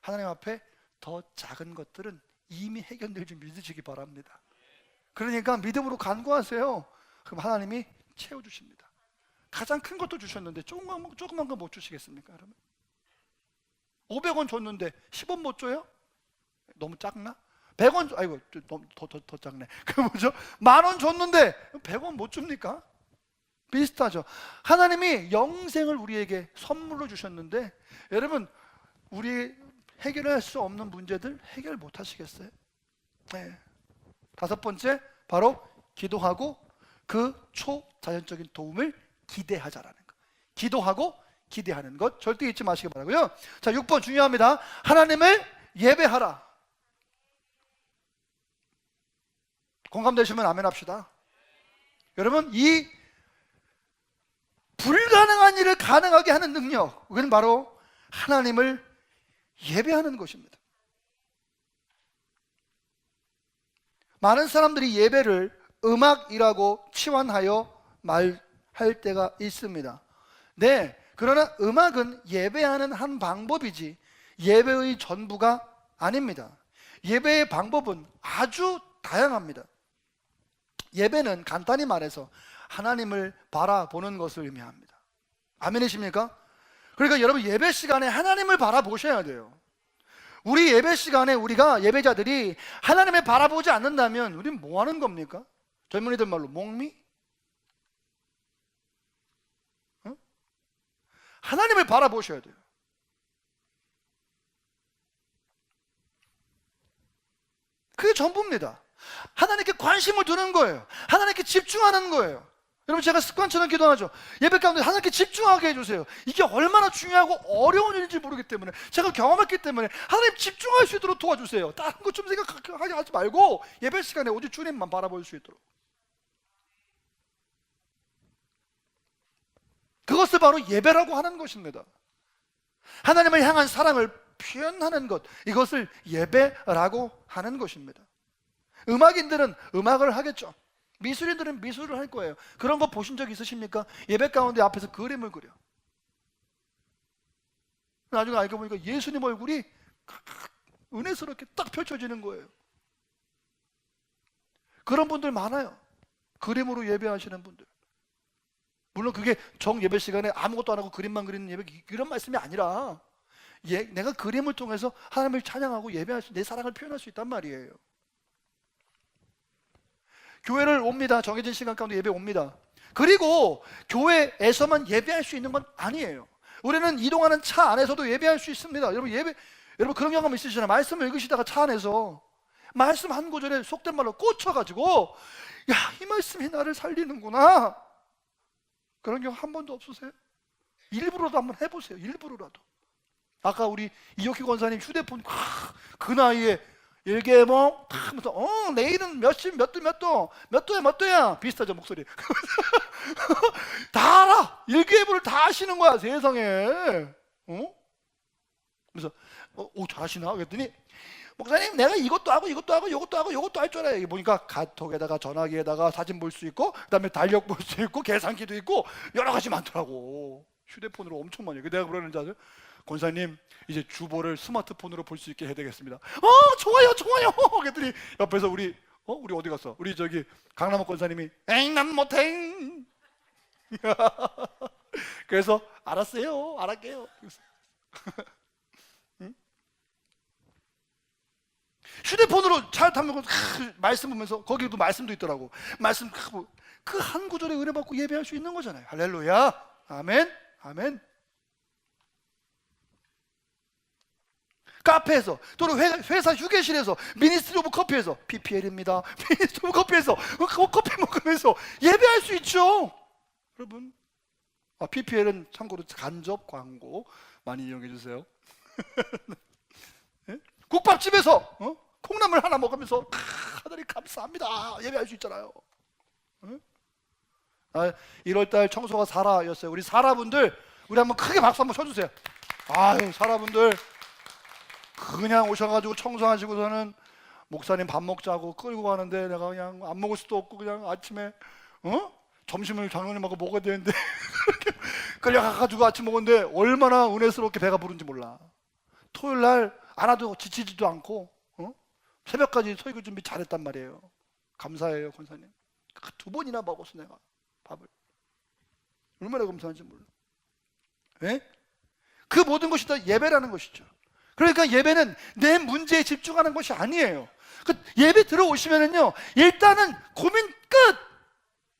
하나님 앞에 더 작은 것들은 이미 해결될 줄 믿으시기 바랍니다. 그러니까 믿음으로 간구하세요. 그럼 하나님이 채워주십니다. 가장 큰 것도 주셨는데 조그만 거 못 주시겠습니까, 여러분? 500원 줬는데 10원 못 줘요? 너무 작나? 100원, 아이고, 더 작네. 그 뭐죠? 10,000원 줬는데 100원 못 줍니까? 비슷하죠. 하나님이 영생을 우리에게 선물로 주셨는데, 여러분, 우리 해결할 수 없는 문제들 해결 못 하시겠어요? 네. 5번째, 바로 기도하고 그 초자연적인 도움을 기대하자라는 것. 기도하고 기대하는 것 절대 잊지 마시기 바라고요. 자, 6번 중요합니다. 하나님을 예배하라. 공감되시면 아멘 합시다. 여러분, 이 불가능한 일을 가능하게 하는 능력, 그건 바로 하나님을 예배하는 것입니다. 많은 사람들이 예배를 음악이라고 치환하여 말할 때가 있습니다. 네, 그러나 음악은 예배하는 한 방법이지 예배의 전부가 아닙니다. 예배의 방법은 아주 다양합니다. 예배는 간단히 말해서 하나님을 바라보는 것을 의미합니다. 아멘이십니까? 그러니까 여러분, 예배 시간에 하나님을 바라보셔야 돼요. 우리 예배 시간에 우리가 예배자들이 하나님을 바라보지 않는다면 우리는 뭐 하는 겁니까? 젊은이들 말로 몽미? 하나님을 바라보셔야 돼요. 그게 전부입니다. 하나님께 관심을 두는 거예요. 하나님께 집중하는 거예요. 여러분, 제가 습관처럼 기도하죠. 예배 가운데 하나님께 집중하게 해주세요. 이게 얼마나 중요하고 어려운 일인지 모르기 때문에, 제가 경험했기 때문에 하나님 집중할 수 있도록 도와주세요. 다른 것 좀 생각하지 하지 말고 예배 시간에 오직 주님만 바라볼 수 있도록. 그것을 바로 예배라고 하는 것입니다. 하나님을 향한 사랑을 표현하는 것, 이것을 예배라고 하는 것입니다. 음악인들은 음악을 하겠죠. 미술인들은 미술을 할 거예요. 그런 거 보신 적 있으십니까? 예배 가운데 앞에서 그림을 그려. 나중에 알고 보니까 예수님 얼굴이 은혜스럽게 딱 펼쳐지는 거예요. 그런 분들 많아요. 그림으로 예배하시는 분들. 물론 그게 정 예배 시간에 아무것도 안 하고 그림만 그리는 예배, 이런 말씀이 아니라 내가 그림을 통해서 하나님을 찬양하고 예배할 수, 내 사랑을 표현할 수 있단 말이에요. 교회를 옵니다. 정해진 시간 가운데 예배 옵니다. 그리고 교회에서만 예배할 수 있는 건 아니에요. 우리는 이동하는 차 안에서도 예배할 수 있습니다. 여러분 그런 경험 있으시잖아요. 말씀을 읽으시다가 차 안에서 말씀 한 구절에 속된 말로 꽂혀가지고, 야, 이 말씀이 나를 살리는구나. 그런 경우 한 번도 없으세요? 일부러도 한번 해보세요. 일부러라도. 아까 우리 이혁희 권사님 휴대폰 그 나이에 일개봉 다 하면서 내일은 몇 도야 비슷하죠, 목소리. 다 알아. 일기예보를 다 하시는 거야, 세상에. 그래서 잘하시나? 그랬더니 목사님 내가 이것도 하고 이것도 하고 이것도 하고 이것도 할 줄 알아요. 이게 보니까 카톡에다가 전화기에다가 사진 볼 수 있고 그다음에 달력 볼 수 있고 계산기도 있고 여러 가지 많더라고. 휴대폰으로 엄청 많이 해요. 내가 그러는지 아세요? 권사님 이제 주보를 스마트폰으로 볼 수 있게 해야 되겠습니다. 좋아요 좋아요. 그랬더니 옆에서 우리 어디 갔어? 우리 저기 강남호 권사님이 엥 난 못해. 그래서 알았어요 알았게요. 휴대폰으로 차 타면 말씀 보면서 거기도 말씀도 있더라고. 말씀 그 한 구절에 은혜 받고 예배할 수 있는 거잖아요. 할렐루야. 아멘. 아멘. 카페에서 또는 회사 휴게실에서 미니스트리 오브 커피에서 PPL입니다. 미니스트리 오브 커피에서 커피 먹으면서 예배할 수 있죠. 여러분 PPL은 참고로 간접 광고 많이 이용해 주세요. 네? 국밥집에서 콩나물 하나 먹으면서 하나님 감사합니다 예배할 수 있잖아요. 1월달 청소가 사라였어요. 우리 사라분들 우리 한번 크게 박수 한번 쳐주세요. 아유 사라분들 그냥 오셔가지고 청소하시고서는 목사님 밥 먹자고 끌고 가는데 내가 그냥 안 먹을 수도 없고 그냥 아침에 점심을 장로님하고 먹어야 되는데 끌려가가지고 아침 먹었는데 얼마나 은혜스럽게 배가 부른지 몰라. 토요일날 안 와도 지치지도 않고 새벽까지 설교 준비 잘했단 말이에요. 감사해요 권사님. 2번이나 먹었어 내가 밥을. 얼마나 감사한지 몰라. 네? 그 모든 것이 다 예배라는 것이죠. 그러니까 예배는 내 문제에 집중하는 것이 아니에요. 그 예배 들어오시면은요 일단은 고민 끝.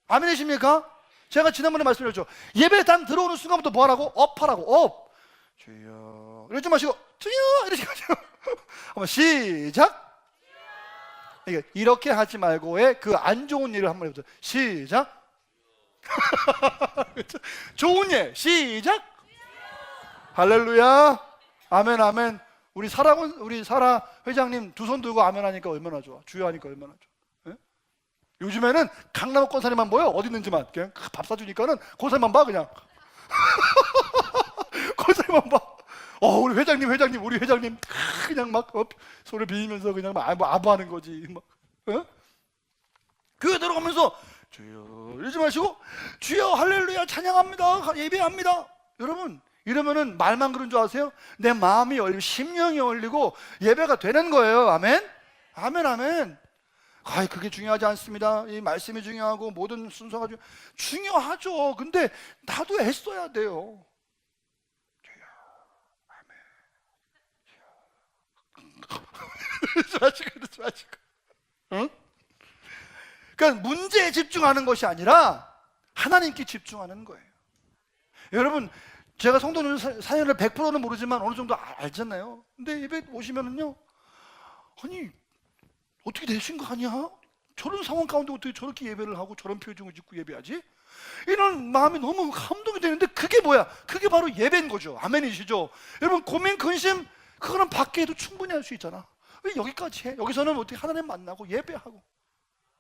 아멘이십니까? 제가 지난번에 말씀드렸죠. 예배당 들어오는 순간부터 뭐 하라고? 업하라고. 업. 주여 이러지 마시고 주여 이러지 마시고 한번 시작. 이렇게 하지 말고의 그 안 좋은 일을 한번 해보세요. 시작. 좋은 일 시작. 할렐루야. 아멘 아멘. 우리 사라 회장님 두 손 들고 아멘 하니까 얼마나 좋아. 주여 하니까 얼마나 좋아. 예? 요즘에는 강남 권사님만 보여. 어디 있는지만 그냥 밥 사주니까는 권사님만 봐 그냥. 권사님만 봐. 우리 회장님 그냥 막 손을 비비면서 그냥 막 아부하는 거지. 막 교회 들어가면서 주여 이러지 마시고 주여 할렐루야 찬양합니다 예배합니다. 여러분 이러면은 말만 그런 줄 아세요? 내 마음이 열리고 심령이 열리고 예배가 되는 거예요. 아멘 아멘 아멘. 그게 중요하지 않습니다. 이 말씀이 중요하고 모든 순서가 중요하죠. 근데 나도 애써야 돼요. 그러지 마시고. 응? 그러니까 문제에 집중하는 것이 아니라 하나님께 집중하는 거예요. 여러분 제가 성도님 사연을 100%는 모르지만 어느 정도 알잖아요. 근데 예배 오시면은요 아니 어떻게 되신 거 아니야? 저런 상황 가운데 어떻게 저렇게 예배를 하고 저런 표정을 짓고 예배하지? 이런 마음이 너무 감동이 되는데 그게 뭐야? 그게 바로 예배인 거죠. 아멘이시죠? 여러분 고민 근심 그거는 밖에 해도 충분히 할 수 있잖아. 왜 여기까지 해? 여기서는 어떻게 하나님 만나고 예배하고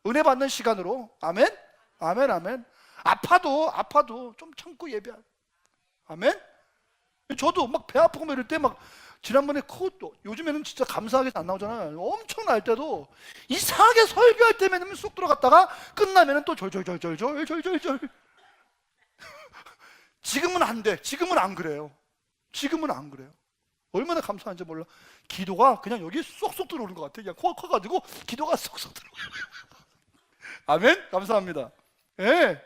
은혜 받는 시간으로. 아멘? 아멘 아멘. 아파도 좀 참고 예배하고. 아멘? 저도 막 배 아프고 이럴 때 막 지난번에 요즘에는 진짜 감사하게 안 나오잖아요. 엄청 날 때도 이상하게 설교할 때면 쑥 들어갔다가 끝나면 또 절절절절 지금은 안 돼. 지금은 안 그래요. 얼마나 감사한지 몰라. 기도가 그냥 여기 쏙쏙 들어오는 것 같아. 그냥 코가 커가지고 기도가 쏙쏙 들어와요. 아멘? 감사합니다. 예.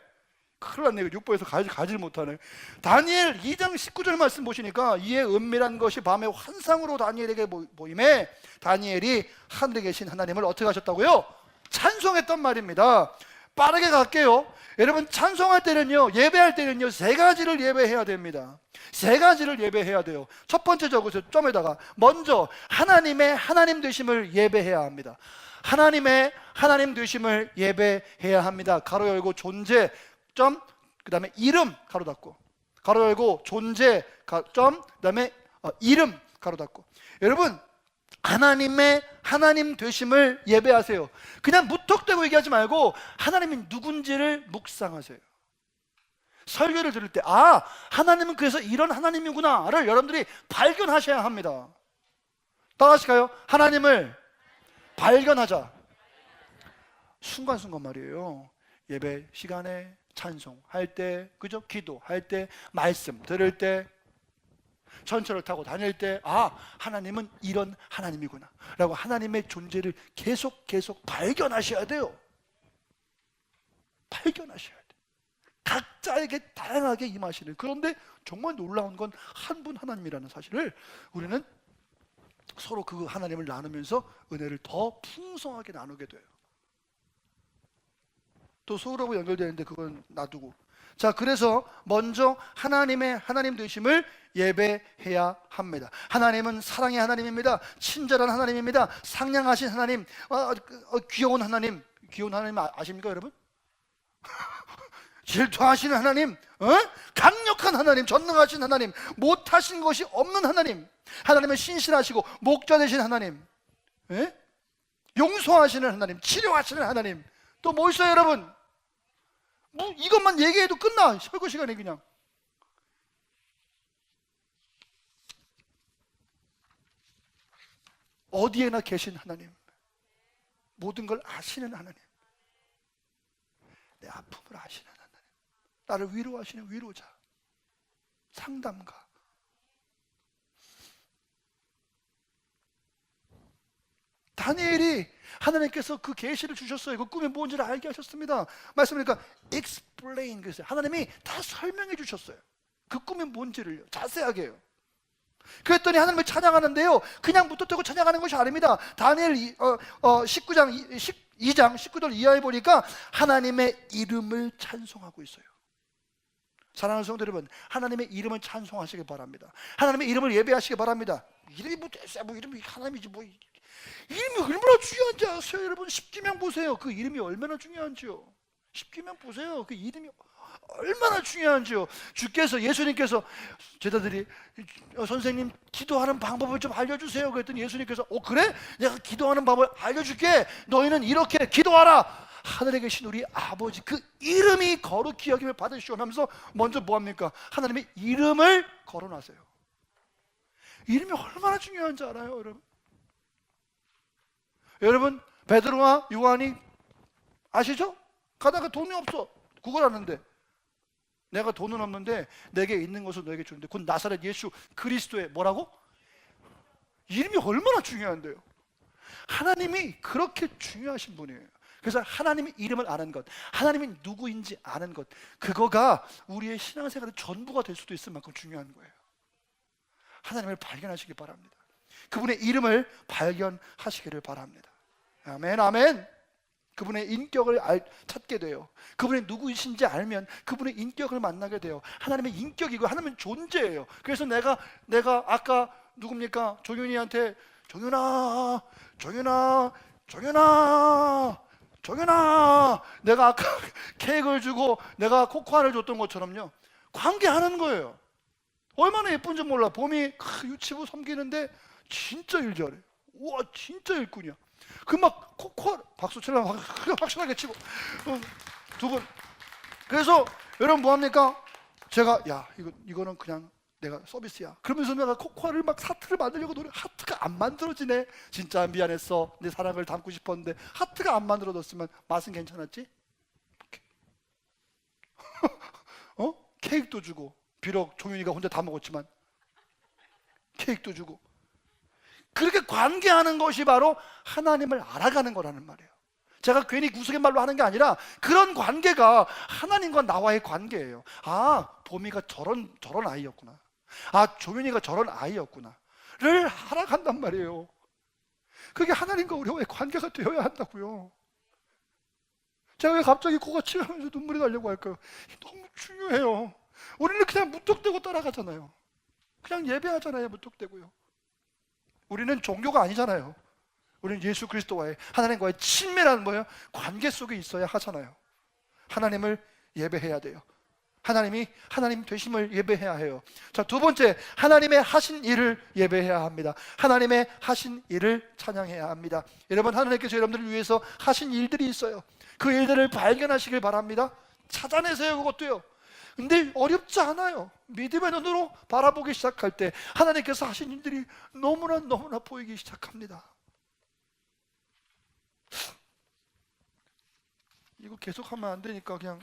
큰일 났네. 6보에서 가지를 못하네. 다니엘 2장 19절 말씀 보시니까 이에 은밀한 것이 밤의 환상으로 다니엘에게 보임에 다니엘이 하늘에 계신 하나님을 어떻게 하셨다고요? 찬송했단 말입니다. 빠르게 갈게요. 여러분 찬송할 때는요, 예배할 때는요 3가지를 예배해야 됩니다. 3가지를 예배해야 돼요. 첫 번째 적으세요. 점에다가 먼저 하나님의 하나님 되심을 예배해야 합니다. 하나님의 하나님 되심을 예배해야 합니다. 가로 열고 존재 점, 그 다음에 이름 가로 닫고, 가로 열고 존재 점, 그 다음에 이름 가로 닫고. 여러분 하나님의 하나님 되심을 예배하세요. 그냥 무턱대고 얘기하지 말고 하나님이 누군지를 묵상하세요. 설교를 들을 때 하나님은 그래서 이런 하나님이구나를 여러분들이 발견하셔야 합니다. 따라하실까요? 하나님을 발견하자. 순간순간 말이에요. 예배 시간에, 찬송할 때, 그죠? 기도할 때, 말씀 들을 때, 전철을 타고 다닐 때, 아, 하나님은 이런 하나님이구나 라고 하나님의 존재를 계속 발견하셔야 돼요. 발견하셔야 돼요. 각자에게 다양하게 임하시는. 그런데 정말 놀라운 건 한 분 하나님이라는 사실을 우리는 서로 그 하나님을 나누면서 은혜를 더 풍성하게 나누게 돼요. 또 서로하고 연결되는데 그건 놔두고, 자, 그래서 먼저 하나님의 하나님 되심을 예배해야 합니다. 하나님은 사랑의 하나님입니다. 친절한 하나님입니다. 상냥하신 하나님, 귀여운 하나님. 귀여운 하나님 아십니까 여러분? 질투하시는 하나님, 강력한 하나님, 전능하신 하나님, 못하신 것이 없는 하나님, 하나님은 신실하시고 목자 되신 하나님, 용서하시는 하나님, 치료하시는 하나님. 또 뭐 있어요 여러분? 뭐 이것만 얘기해도 끝나. 설교 시간에 그냥. 어디에나 계신 하나님, 모든 걸 아시는 하나님, 내 아픔을 아시는 하나님, 나를 위로하시는 위로자, 상담가. 다니엘이 하나님께서 그 계시를 주셨어요. 그 꿈이 뭔지를 알게 하셨습니다. 말씀하니까 explain, 그랬어요. 하나님이 다 설명해 주셨어요. 그 꿈이 뭔지를요, 자세하게요. 그랬더니 하나님을 찬양하는데요, 그냥 무턱대고 찬양하는 것이 아닙니다. 다니엘 19장 2장 19절 이하에 보니까 하나님의 이름을 찬송하고 있어요. 사랑하는 성도 여러분, 하나님의 이름을 찬송하시기 바랍니다. 하나님의 이름을 예배하시기 바랍니다. 이름이 뭐 이름이 하나님이지 뭐. 이름이 얼마나 중요한지 아세요 여러분? 십계명 보세요. 그 이름이 얼마나 중요한지요. 십계명 보세요. 그 이름이 얼마나 중요한지요. 주께서, 예수님께서, 제자들이 선생님 기도하는 방법을 좀 알려주세요 그랬더니 예수님께서 그래? 내가 기도하는 방법을 알려줄게. 너희는 이렇게 기도하라. 하늘에 계신 우리 아버지, 그 이름이 거룩히 여김을 받으시오 하면서 먼저 뭐합니까? 하나님의 이름을 거론하세요. 이름이 얼마나 중요한지 알아요 여러분? 여러분, 베드로와 요한이 아시죠? 가다가 돈이 없어 구걸하는데, 내가 돈은 없는데 내게 있는 것을 너에게 주는데 곧 나사렛 예수 그리스도의 뭐라고? 이름이 얼마나 중요한데요. 하나님이 그렇게 중요하신 분이에요. 그래서 하나님의 이름을 아는 것, 하나님이 누구인지 아는 것, 그거가 우리의 신앙생활의 전부가 될 수도 있을 만큼 중요한 거예요. 하나님을 발견하시기 바랍니다. 그분의 이름을 발견하시기를 바랍니다. 아멘, 아멘. 그분의 인격을 찾게 돼요. 그분이 누구이신지 알면 그분의 인격을 만나게 돼요. 하나님의 인격이고 하나님은 존재예요. 그래서 내가 아까 누굽니까? 종윤이한테 종윤아 내가 아까 케이크를 주고 내가 코코아를 줬던 것처럼요, 관계하는 거예요. 얼마나 예쁜지 몰라. 봄이 유치부 섬기는데 진짜 일 잘해. 우와, 진짜 일꾼이야. 그 막 코코아 박수 치려면 확실하게 치고 두 분. 그래서 여러분 뭐합니까? 제가 이거는 그냥 내가 서비스야 그러면서 내가 코코아를 막 하트를 만들려고 하트가 안 만들어지네. 진짜 미안했어. 내 사랑을 담고 싶었는데 하트가 안 만들어졌으면 맛은 괜찮았지? 케이크도 주고, 비록 종윤이가 혼자 다 먹었지만 케이크도 주고. 그렇게 관계하는 것이 바로 하나님을 알아가는 거라는 말이에요. 제가 괜히 우스갯말로 하는 게 아니라 그런 관계가 하나님과 나와의 관계예요. 아, 보미가 저런 아이였구나. 아, 종윤이가 저런 아이였구나 를 알아간단 말이에요. 그게 하나님과 우리와의 관계가 되어야 한다고요. 제가 왜 갑자기 코가 치면서 눈물이 나려고 할까요? 너무 중요해요. 우리는 그냥 무턱대고 따라가잖아요. 그냥 예배하잖아요. 무턱대고요. 우리는 종교가 아니잖아요. 우리는 예수 그리스도와의, 하나님과의 친밀한 관계 속에 있어야 하잖아요. 하나님을 예배해야 돼요. 하나님 되심을 예배해야 해요. 자, 두 번째, 하나님의 하신 일을 예배해야 합니다. 하나님의 하신 일을 찬양해야 합니다. 여러분, 하나님께서 여러분들을 위해서 하신 일들이 있어요. 그 일들을 발견하시길 바랍니다. 찾아내세요. 그것도요. 근데 어렵지 않아요. 믿음의 눈으로 바라보기 시작할 때 하나님께서 하신 일들이 너무나 보이기 시작합니다. 이거 계속하면 안 되니까 그냥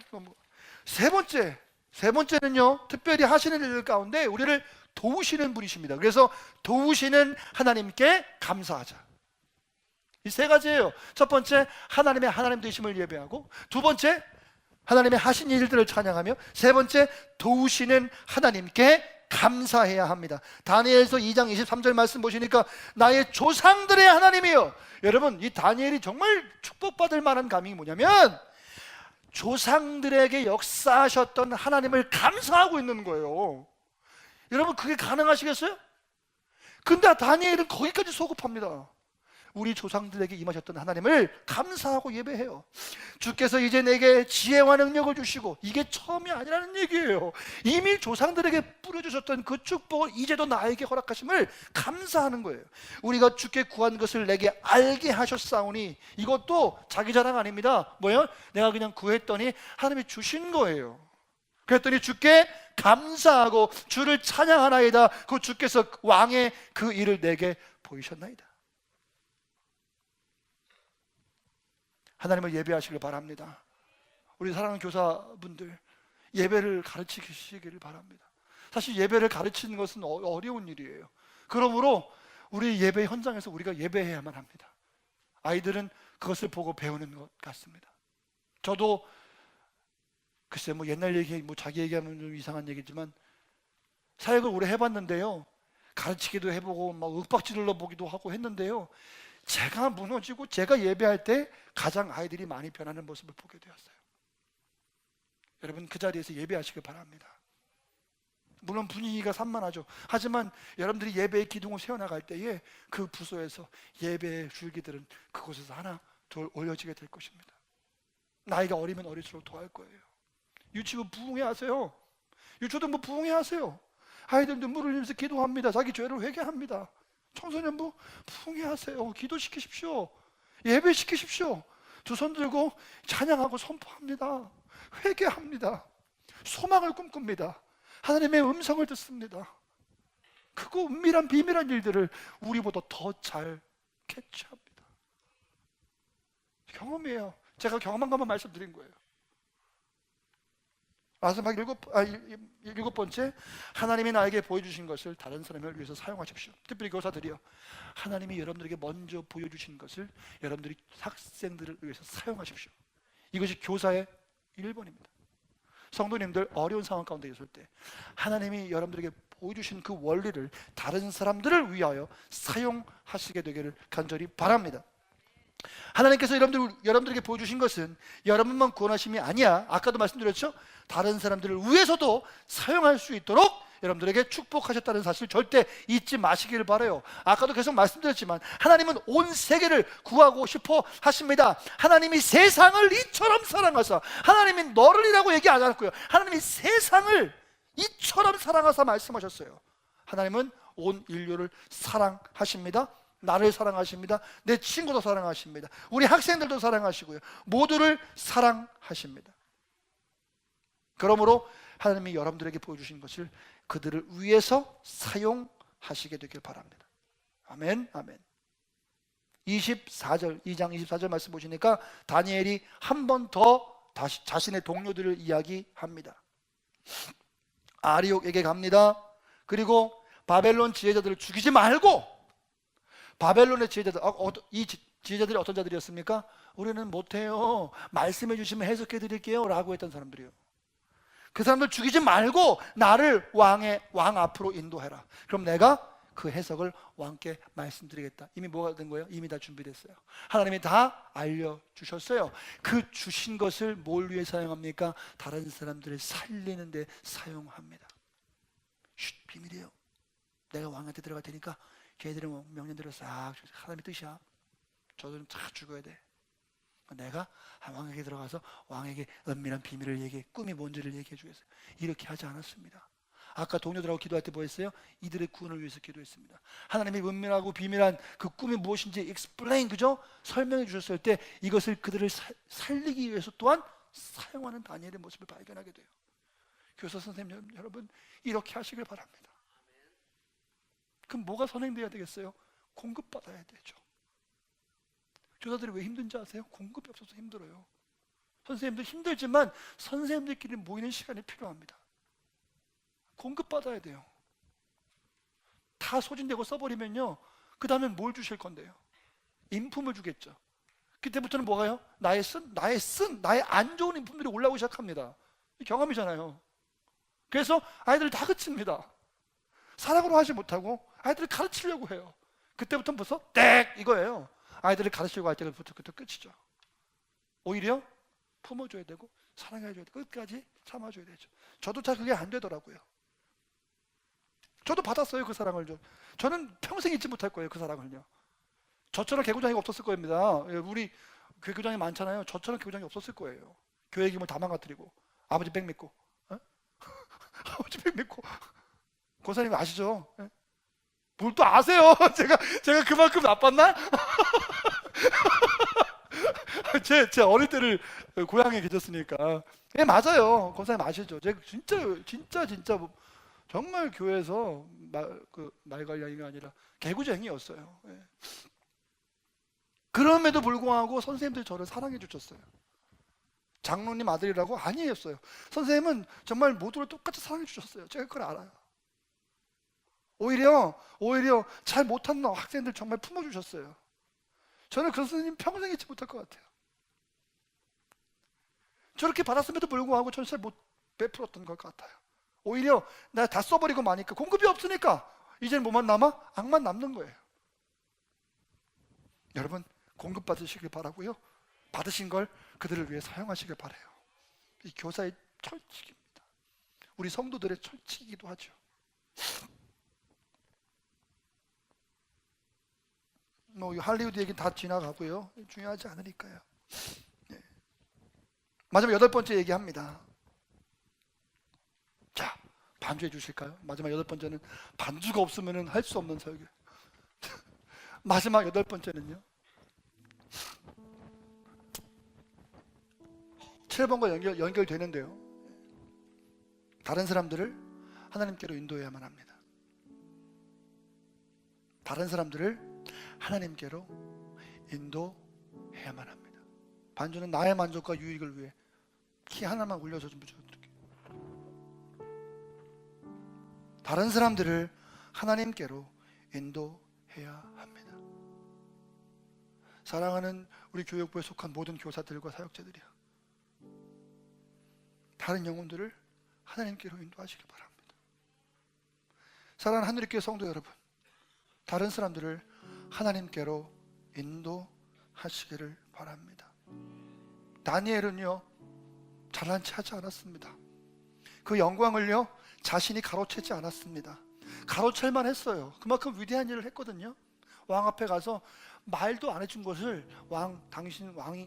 세 번째는요, 특별히 하시는 일 가운데 우리를 도우시는 분이십니다. 그래서 도우시는 하나님께 감사하자. 이 세 가지예요. 첫 번째, 하나님의 하나님 되심을 예배하고, 두 번째, 하나님의 하신 일들을 찬양하며, 세 번째, 도우시는 하나님께 감사해야 합니다. 다니엘서 2장 23절 말씀 보시니까 나의 조상들의 하나님이요. 여러분, 이 다니엘이 정말 축복받을 만한 감이 뭐냐면 조상들에게 역사하셨던 하나님을 감사하고 있는 거예요. 여러분, 그게 가능하시겠어요? 근데 다니엘은 거기까지 소급합니다. 우리 조상들에게 임하셨던 하나님을 감사하고 예배해요. 주께서 이제 내게 지혜와 능력을 주시고, 이게 처음이 아니라는 얘기예요. 이미 조상들에게 뿌려주셨던 그 축복을 이제도 나에게 허락하심을 감사하는 거예요. 우리가 주께 구한 것을 내게 알게 하셨사오니, 이것도 자기 자랑 아닙니다. 뭐예요? 내가 그냥 구했더니 하나님이 주신 거예요. 그랬더니 주께 감사하고 주를 찬양하나이다. 그 주께서 왕의 그 일을 내게 보이셨나이다. 하나님을 예배하시길 바랍니다. 우리 사랑하는 교사분들, 예배를 가르치시기를 바랍니다. 사실 예배를 가르치는 것은 어려운 일이에요. 그러므로 우리 예배 현장에서 우리가 예배해야만 합니다. 아이들은 그것을 보고 배우는 것 같습니다. 저도 글쎄 옛날 얘기, 자기 얘기하면 좀 이상한 얘기지만 사역을 오래 해봤는데요, 가르치기도 해보고 윽박지르러 보기도 하고 했는데요, 제가 무너지고 제가 예배할 때 가장 아이들이 많이 변하는 모습을 보게 되었어요. 여러분, 그 자리에서 예배하시길 바랍니다. 물론 분위기가 산만하죠. 하지만 여러분들이 예배의 기둥을 세워나갈 때에 그 부서에서 예배의 줄기들은 그곳에서 하나 둘 올려지게 될 것입니다. 나이가 어리면 어릴수록 더 할 거예요. 유치부 부흥회 하세요. 유초등부 부흥회 하세요. 아이들 눈물을 흘리면서 기도합니다. 자기 죄를 회개합니다. 청소년부 부흥회 하세요. 기도시키십시오. 예배시키십시오. 두 손 들고 찬양하고 선포합니다. 회개합니다. 소망을 꿈꿉니다. 하나님의 음성을 듣습니다. 크고 은밀한 비밀한 일들을 우리보다 더 잘 캐치합니다. 경험이에요. 제가 경험한 것만 말씀드린 거예요. 마지막 일곱 번째, 하나님이 나에게 보여주신 것을 다른 사람을 위해서 사용하십시오. 특별히 교사들이요, 하나님이 여러분들에게 먼저 보여주신 것을 여러분들이 학생들을 위해서 사용하십시오. 이것이 교사의 1번입니다. 성도님들, 어려운 상황 가운데 있을 때 하나님이 여러분들에게 보여주신 그 원리를 다른 사람들을 위하여 사용하시게 되기를 간절히 바랍니다. 하나님께서 여러분들에게 보여주신 것은 여러분만 구원하심이 아니야. 아까도 말씀드렸죠? 다른 사람들을 위해서도 사용할 수 있도록 여러분들에게 축복하셨다는 사실 절대 잊지 마시기를 바라요. 아까도 계속 말씀드렸지만 하나님은 온 세계를 구하고 싶어 하십니다. 하나님이 세상을 이처럼 사랑하사, 하나님이 너를이라고 얘기 안 했고요, 하나님이 세상을 이처럼 사랑하사 말씀하셨어요. 하나님은 온 인류를 사랑하십니다. 나를 사랑하십니다. 내 친구도 사랑하십니다. 우리 학생들도 사랑하시고요, 모두를 사랑하십니다. 그러므로 하나님이 여러분들에게 보여주신 것을 그들을 위해서 사용하시게 되길 바랍니다. 아멘, 아멘. 2장 24절 말씀 보시니까 다니엘이 한 번 더 다시 자신의 동료들을 이야기합니다. 아리옥에게 갑니다. 그리고 바벨론 지혜자들을 죽이지 말고, 바벨론의 지혜자들, 이 지혜자들이 어떤 자들이었습니까? 우리는 못해요, 말씀해 주시면 해석해 드릴게요 라고 했던 사람들이요. 그 사람들 죽이지 말고 나를 왕 앞으로 인도해라. 그럼 내가 그 해석을 왕께 말씀드리겠다. 이미 뭐가 된 거예요? 이미 다 준비됐어요. 하나님이 다 알려주셨어요. 그 주신 것을 뭘 위해 사용합니까? 다른 사람들을 살리는 데 사용합니다. 비밀이에요. 내가 왕한테 들어갈 테니까 걔들은 명령대로 싹, 하나님의 뜻이야. 저들은 다 죽어야 돼. 내가 왕에게 들어가서 왕에게 은밀한 비밀을 얘기해, 꿈이 뭔지를 얘기해 주겠어요. 이렇게 하지 않았습니다. 아까 동료들하고 기도할 때 뭐 했어요? 이들의 구원을 위해서 기도했습니다. 하나님이 은밀하고 비밀한 그 꿈이 무엇인지 explain, 그죠? 설명해 주셨을 때 이것을 그들을 살리기 위해서 또한 사용하는 다니엘의 모습을 발견하게 돼요. 교사 선생님 여러분, 이렇게 하시길 바랍니다. 그럼 뭐가 선행돼야 되겠어요? 공급받아야 되죠. 교사들이 왜 힘든지 아세요? 공급이 없어서 힘들어요. 선생님들 힘들지만 선생님들끼리 모이는 시간이 필요합니다. 공급받아야 돼요. 다 소진되고 써버리면요, 그 다음엔 뭘 주실 건데요? 인품을 주겠죠. 그때부터는 뭐가요? 나의 안 좋은 인품들이 올라오기 시작합니다. 경험이잖아요. 그래서 아이들 다 그칩니다. 사랑으로 하지 못하고 아이들을 가르치려고 해요. 그때부터는 벌써 땡! 이거예요. 아이들을 가르치려고 할 때부터 끝이죠. 오히려 품어줘야 되고 사랑해줘야 되고 끝까지 참아줘야 되죠. 저도 잘 그게 안 되더라고요. 저도 받았어요, 그 사랑을. 저는 평생 잊지 못할 거예요, 그 사랑을요. 저처럼 개구장이가 없었을 겁니다. 우리 개구장이 많잖아요. 저처럼 개구장이 없었을 거예요. 교회 기물 다 망가뜨리고 아버지 백 믿고 아버지 백 믿고. 고사님 아시죠? 뭘 또 아세요? 제가 그만큼 나빴나? 제 어릴 때를 고향에 계셨으니까. 예, 맞아요. 고사님 아시죠? 제가 진짜 정말 교회에서 말괄량이가 아니라 개구쟁이였어요. 예. 그럼에도 불구하고 선생님들이 저를 사랑해 주셨어요. 장로님 아들이라고 아니었어요. 선생님은 정말 모두를 똑같이 사랑해 주셨어요. 제가 그걸 알아요. 오히려 잘 못하는 학생들 정말 품어주셨어요. 저는 그 선생님 평생 잊지 못할 것 같아요. 저렇게 받았음에도 불구하고 저는 잘 못 베풀었던 것 같아요. 오히려 내가 다 써버리고 마니까 공급이 없으니까 이제는 뭐만 남아? 악만 남는 거예요. 여러분, 공급 받으시길 바라고요. 받으신 걸 그들을 위해 사용하시길 바라요. 이 교사의 철칙입니다. 우리 성도들의 철칙이기도 하죠. 할리우드 얘기 다 지나가고요. 중요하지 않으니까요. 네. 마지막 8번째 얘기합니다. 자, 반주해 주실까요? 마지막 8번째는 반주가 없으면 할 수 없는 설교. 마지막 8번째는요, 7번과 연결되는데요, 다른 사람들을 하나님께로 인도해야만 합니다. 다른 사람들을 하나님께로 인도해야만 합니다. 반주는 나의 만족과 유익을 위해 키 하나만 올려서 좀 붙여드릴게요. 다른 사람들을 하나님께로 인도해야 합니다. 사랑하는 우리 교육부에 속한 모든 교사들과 사역자들이요, 다른 영혼들을 하나님께로 인도하시길 바랍니다. 사랑하는 하늘의 교회 성도 여러분, 다른 사람들을 하나님께로 인도하시기를 바랍니다. 다니엘은요, 잘난 체 하지 않았습니다. 그 영광을요, 자신이 가로채지 않았습니다. 가로챌만 했어요. 그만큼 위대한 일을 했거든요. 왕 앞에 가서 말도 안 해준 것을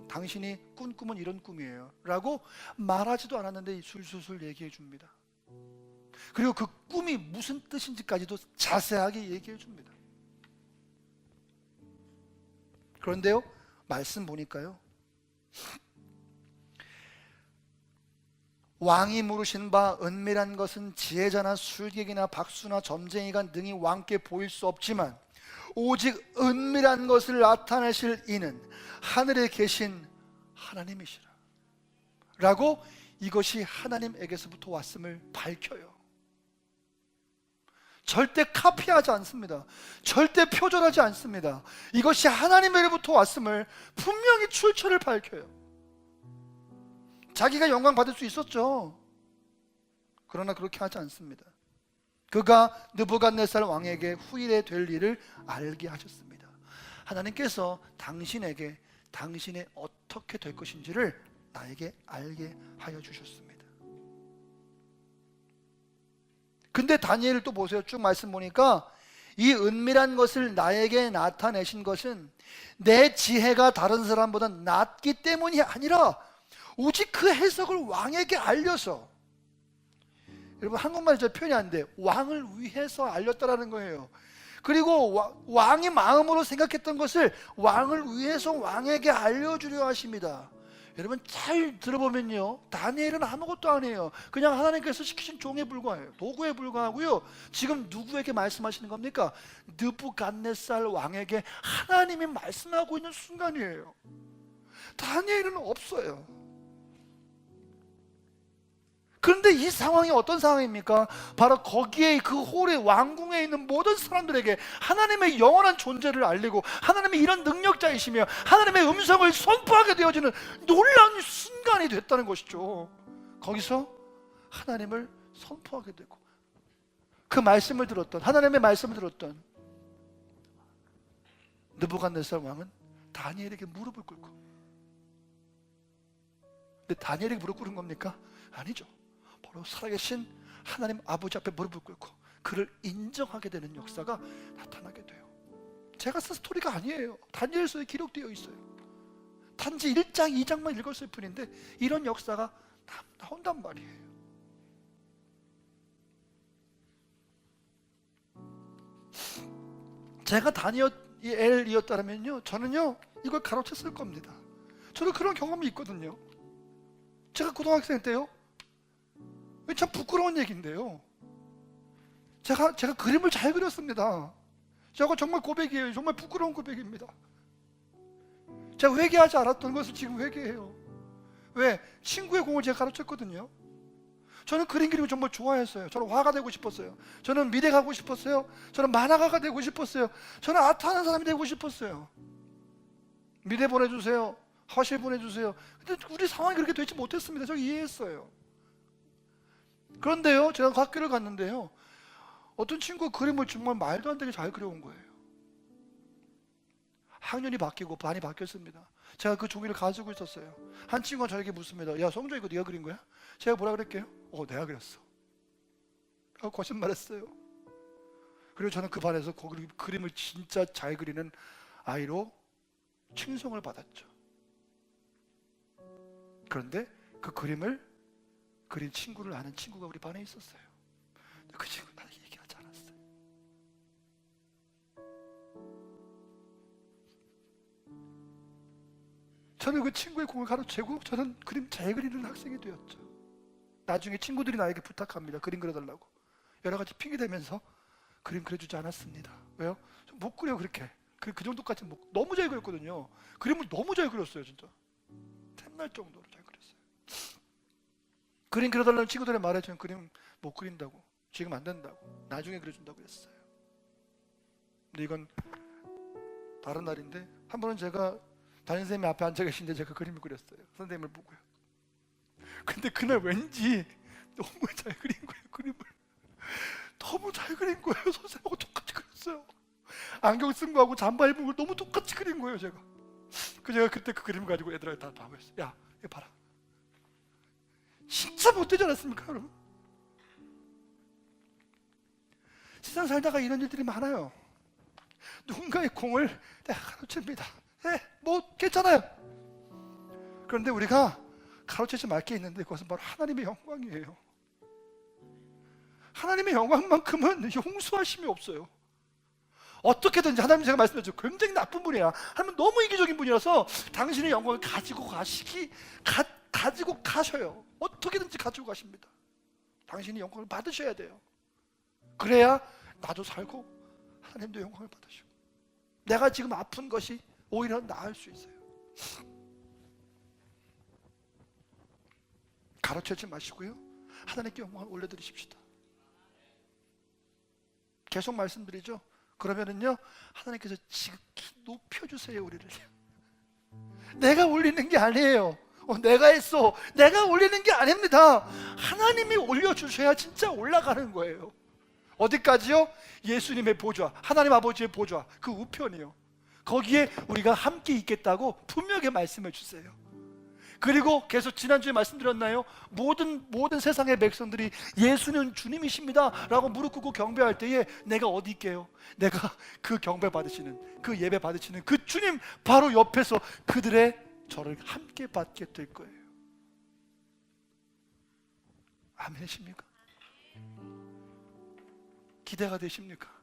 당신이 꾼 꿈은 이런 꿈이에요 라고 말하지도 않았는데 술술술 얘기해 줍니다. 그리고 그 꿈이 무슨 뜻인지까지도 자세하게 얘기해 줍니다. 그런데요, 말씀 보니까요, 왕이 물으신 바 은밀한 것은 지혜자나 술객이나 박수나 점쟁이가 능히 왕께 보일 수 없지만 오직 은밀한 것을 나타내실 이는 하늘에 계신 하나님이시라 라고 이것이 하나님에게서부터 왔음을 밝혀요. 절대 카피하지 않습니다. 절대 표절하지 않습니다. 이것이 하나님에게부터 왔음을 분명히 출처를 밝혀요. 자기가 영광 받을 수 있었죠. 그러나 그렇게 하지 않습니다. 그가 느부갓네살 왕에게 후일에 될 일을 알게 하셨습니다. 하나님께서 당신에게 당신의 어떻게 될 것인지를 나에게 알게 하여 주셨습니다. 근데 다니엘을 또 보세요. 쭉 말씀 보니까 이 은밀한 것을 나에게 나타내신 것은 내 지혜가 다른 사람보다 낫기 때문이 아니라 오직 그 해석을 왕에게 알려서, 여러분 한국말이 저 표현이 안 돼. 왕을 위해서 알렸다라는 거예요. 그리고 왕의 마음으로 생각했던 것을 왕을 위해서 왕에게 알려주려 하십니다. 여러분 잘 들어보면요, 다니엘은 아무것도 아니에요. 그냥 하나님께서 시키신 종에 불과해요. 도구에 불과하고요. 지금 누구에게 말씀하시는 겁니까? 느부갓네살 왕에게 하나님이 말씀하고 있는 순간이에요. 다니엘은 없어요. 그런데 이 상황이 어떤 상황입니까? 바로 거기에 그 홀의 왕궁에 있는 모든 사람들에게 하나님의 영원한 존재를 알리고 하나님의 이런 능력자이시며 하나님의 음성을 선포하게 되어지는 놀라운 순간이 됐다는 것이죠. 거기서 하나님을 선포하게 되고 그 말씀을 들었던, 하나님의 말씀을 들었던 느부갓네살 왕은 다니엘에게 무릎을 꿇고, 근데 다니엘에게 무릎 꿇은 겁니까? 아니죠. 바로 살아계신 하나님 아버지 앞에 무릎을 꿇고 그를 인정하게 되는 역사가 나타나게 돼요. 제가 쓴 스토리가 아니에요. 다니엘서에 기록되어 있어요. 단지 1장, 2장만 읽었을 뿐인데 이런 역사가 나온단 말이에요. 제가 다니엘이었다면요, 저는요 이걸 가로챘을 겁니다. 저는 그런 경험이 있거든요. 제가 고등학생 때요, 참 부끄러운 얘기인데요, 제가 그림을 잘 그렸습니다. 제가 정말 고백이에요. 정말 부끄러운 고백입니다. 제가 회개하지 않았던 것을 지금 회개해요. 왜? 친구의 공을 제가 가르쳤거든요. 저는 그림 그리고 정말 좋아했어요. 저는 화가 되고 싶었어요. 저는 미대 가고 싶었어요. 저는 만화가가 되고 싶었어요. 저는 아트하는 사람이 되고 싶었어요. 미대 보내주세요. 화실 보내주세요. 근데 우리 상황이 그렇게 되지 못했습니다. 저 이해했어요. 그런데요, 제가 학교를 갔는데요, 어떤 친구가 그림을 정말 말도 안 되게 잘 그려온 거예요. 학년이 바뀌고 반이 바뀌었습니다. 제가 그 종이를 가지고 있었어요. 한 친구가 저에게 묻습니다. 야, 성조, 이거 네가 그린 거야? 제가 뭐라 그랬게요? 내가 그렸어. 하고 거짓말했어요. 그리고 저는 그 반에서 그림을 진짜 잘 그리는 아이로 칭송을 받았죠. 그런데 그 그림을 그린 친구를 아는 친구가 우리 반에 있었어요. 근데 그 친구는 나에게 얘기하지 않았어요. 저는 그 친구의 공을 가로채고 저는 그림 잘 그리는 학생이 되었죠. 나중에 친구들이 나에게 부탁합니다. 그림 그려달라고. 여러 가지 핑계 대면서 그림 그려주지 않았습니다. 왜요? 못 그려 그렇게. 그 정도까지 너무 잘 그렸거든요. 그림을 너무 잘 그렸어요, 진짜. 탐날 정도로 잘 그렸어요. 그림 그려달라는 친구들의 말에 저는 그림 못 그린다고, 지금 안 된다고, 나중에 그려준다고 그랬어요. 근데 이건 다른 날인데, 한 번은 제가 담임선생님 앞에 앉아 계신데 제가 그림을 그렸어요. 선생님을 보고요. 근데 그날 왠지 너무 잘 그린 거예요. 그림을 너무 잘 그린 거예요. 선생님하고 똑같이 그렸어요. 안경 쓴 거하고 잠바 입은 걸 너무 똑같이 그린 거예요. 제가 그때 그 그림 가지고 애들한테 다 보였어요. 야, 이거 봐라. 진짜 못되지 않았습니까, 여러분? 세상 살다가 이런 일들이 많아요. 누군가의 공을 내가 가로챕니다. 뭐 괜찮아요. 그런데 우리가 가로채지 말 게 있는데 그것은 바로 하나님의 영광이에요. 하나님의 영광만큼은 용서하심이 없어요. 어떻게든지 하나님, 제가 말씀드렸죠, 굉장히 나쁜 분이야. 하나님 너무 이기적인 분이라서 당신의 영광을 가지고 가셔요. 어떻게든지 가지고 가십니다. 당신이 영광을 받으셔야 돼요. 그래야 나도 살고 하나님도 영광을 받으시고 내가 지금 아픈 것이 오히려 나을 수 있어요. 가로채지 마시고요, 하나님께 영광을 올려드리십시다. 계속 말씀드리죠. 그러면은요, 하나님께서 지극히 높여주세요, 우리를. 내가 올리는 게 아니에요. 내가 했어, 내가 올리는 게 아닙니다. 하나님이 올려주셔야 진짜 올라가는 거예요. 어디까지요? 예수님의 보좌, 하나님 아버지의 보좌, 그 우편이요. 거기에 우리가 함께 있겠다고 분명히 말씀해 주세요. 그리고 계속 지난주에 말씀드렸나요? 모든 세상의 백성들이 예수는 주님이십니다 라고 무릎 꿇고 경배할 때에 내가 어디 있게요? 내가 그 경배 받으시는, 그 예배 받으시는 그 주님 바로 옆에서 그들의 저를 함께 받게 될 거예요. 아멘이십니까? 기대가 되십니까?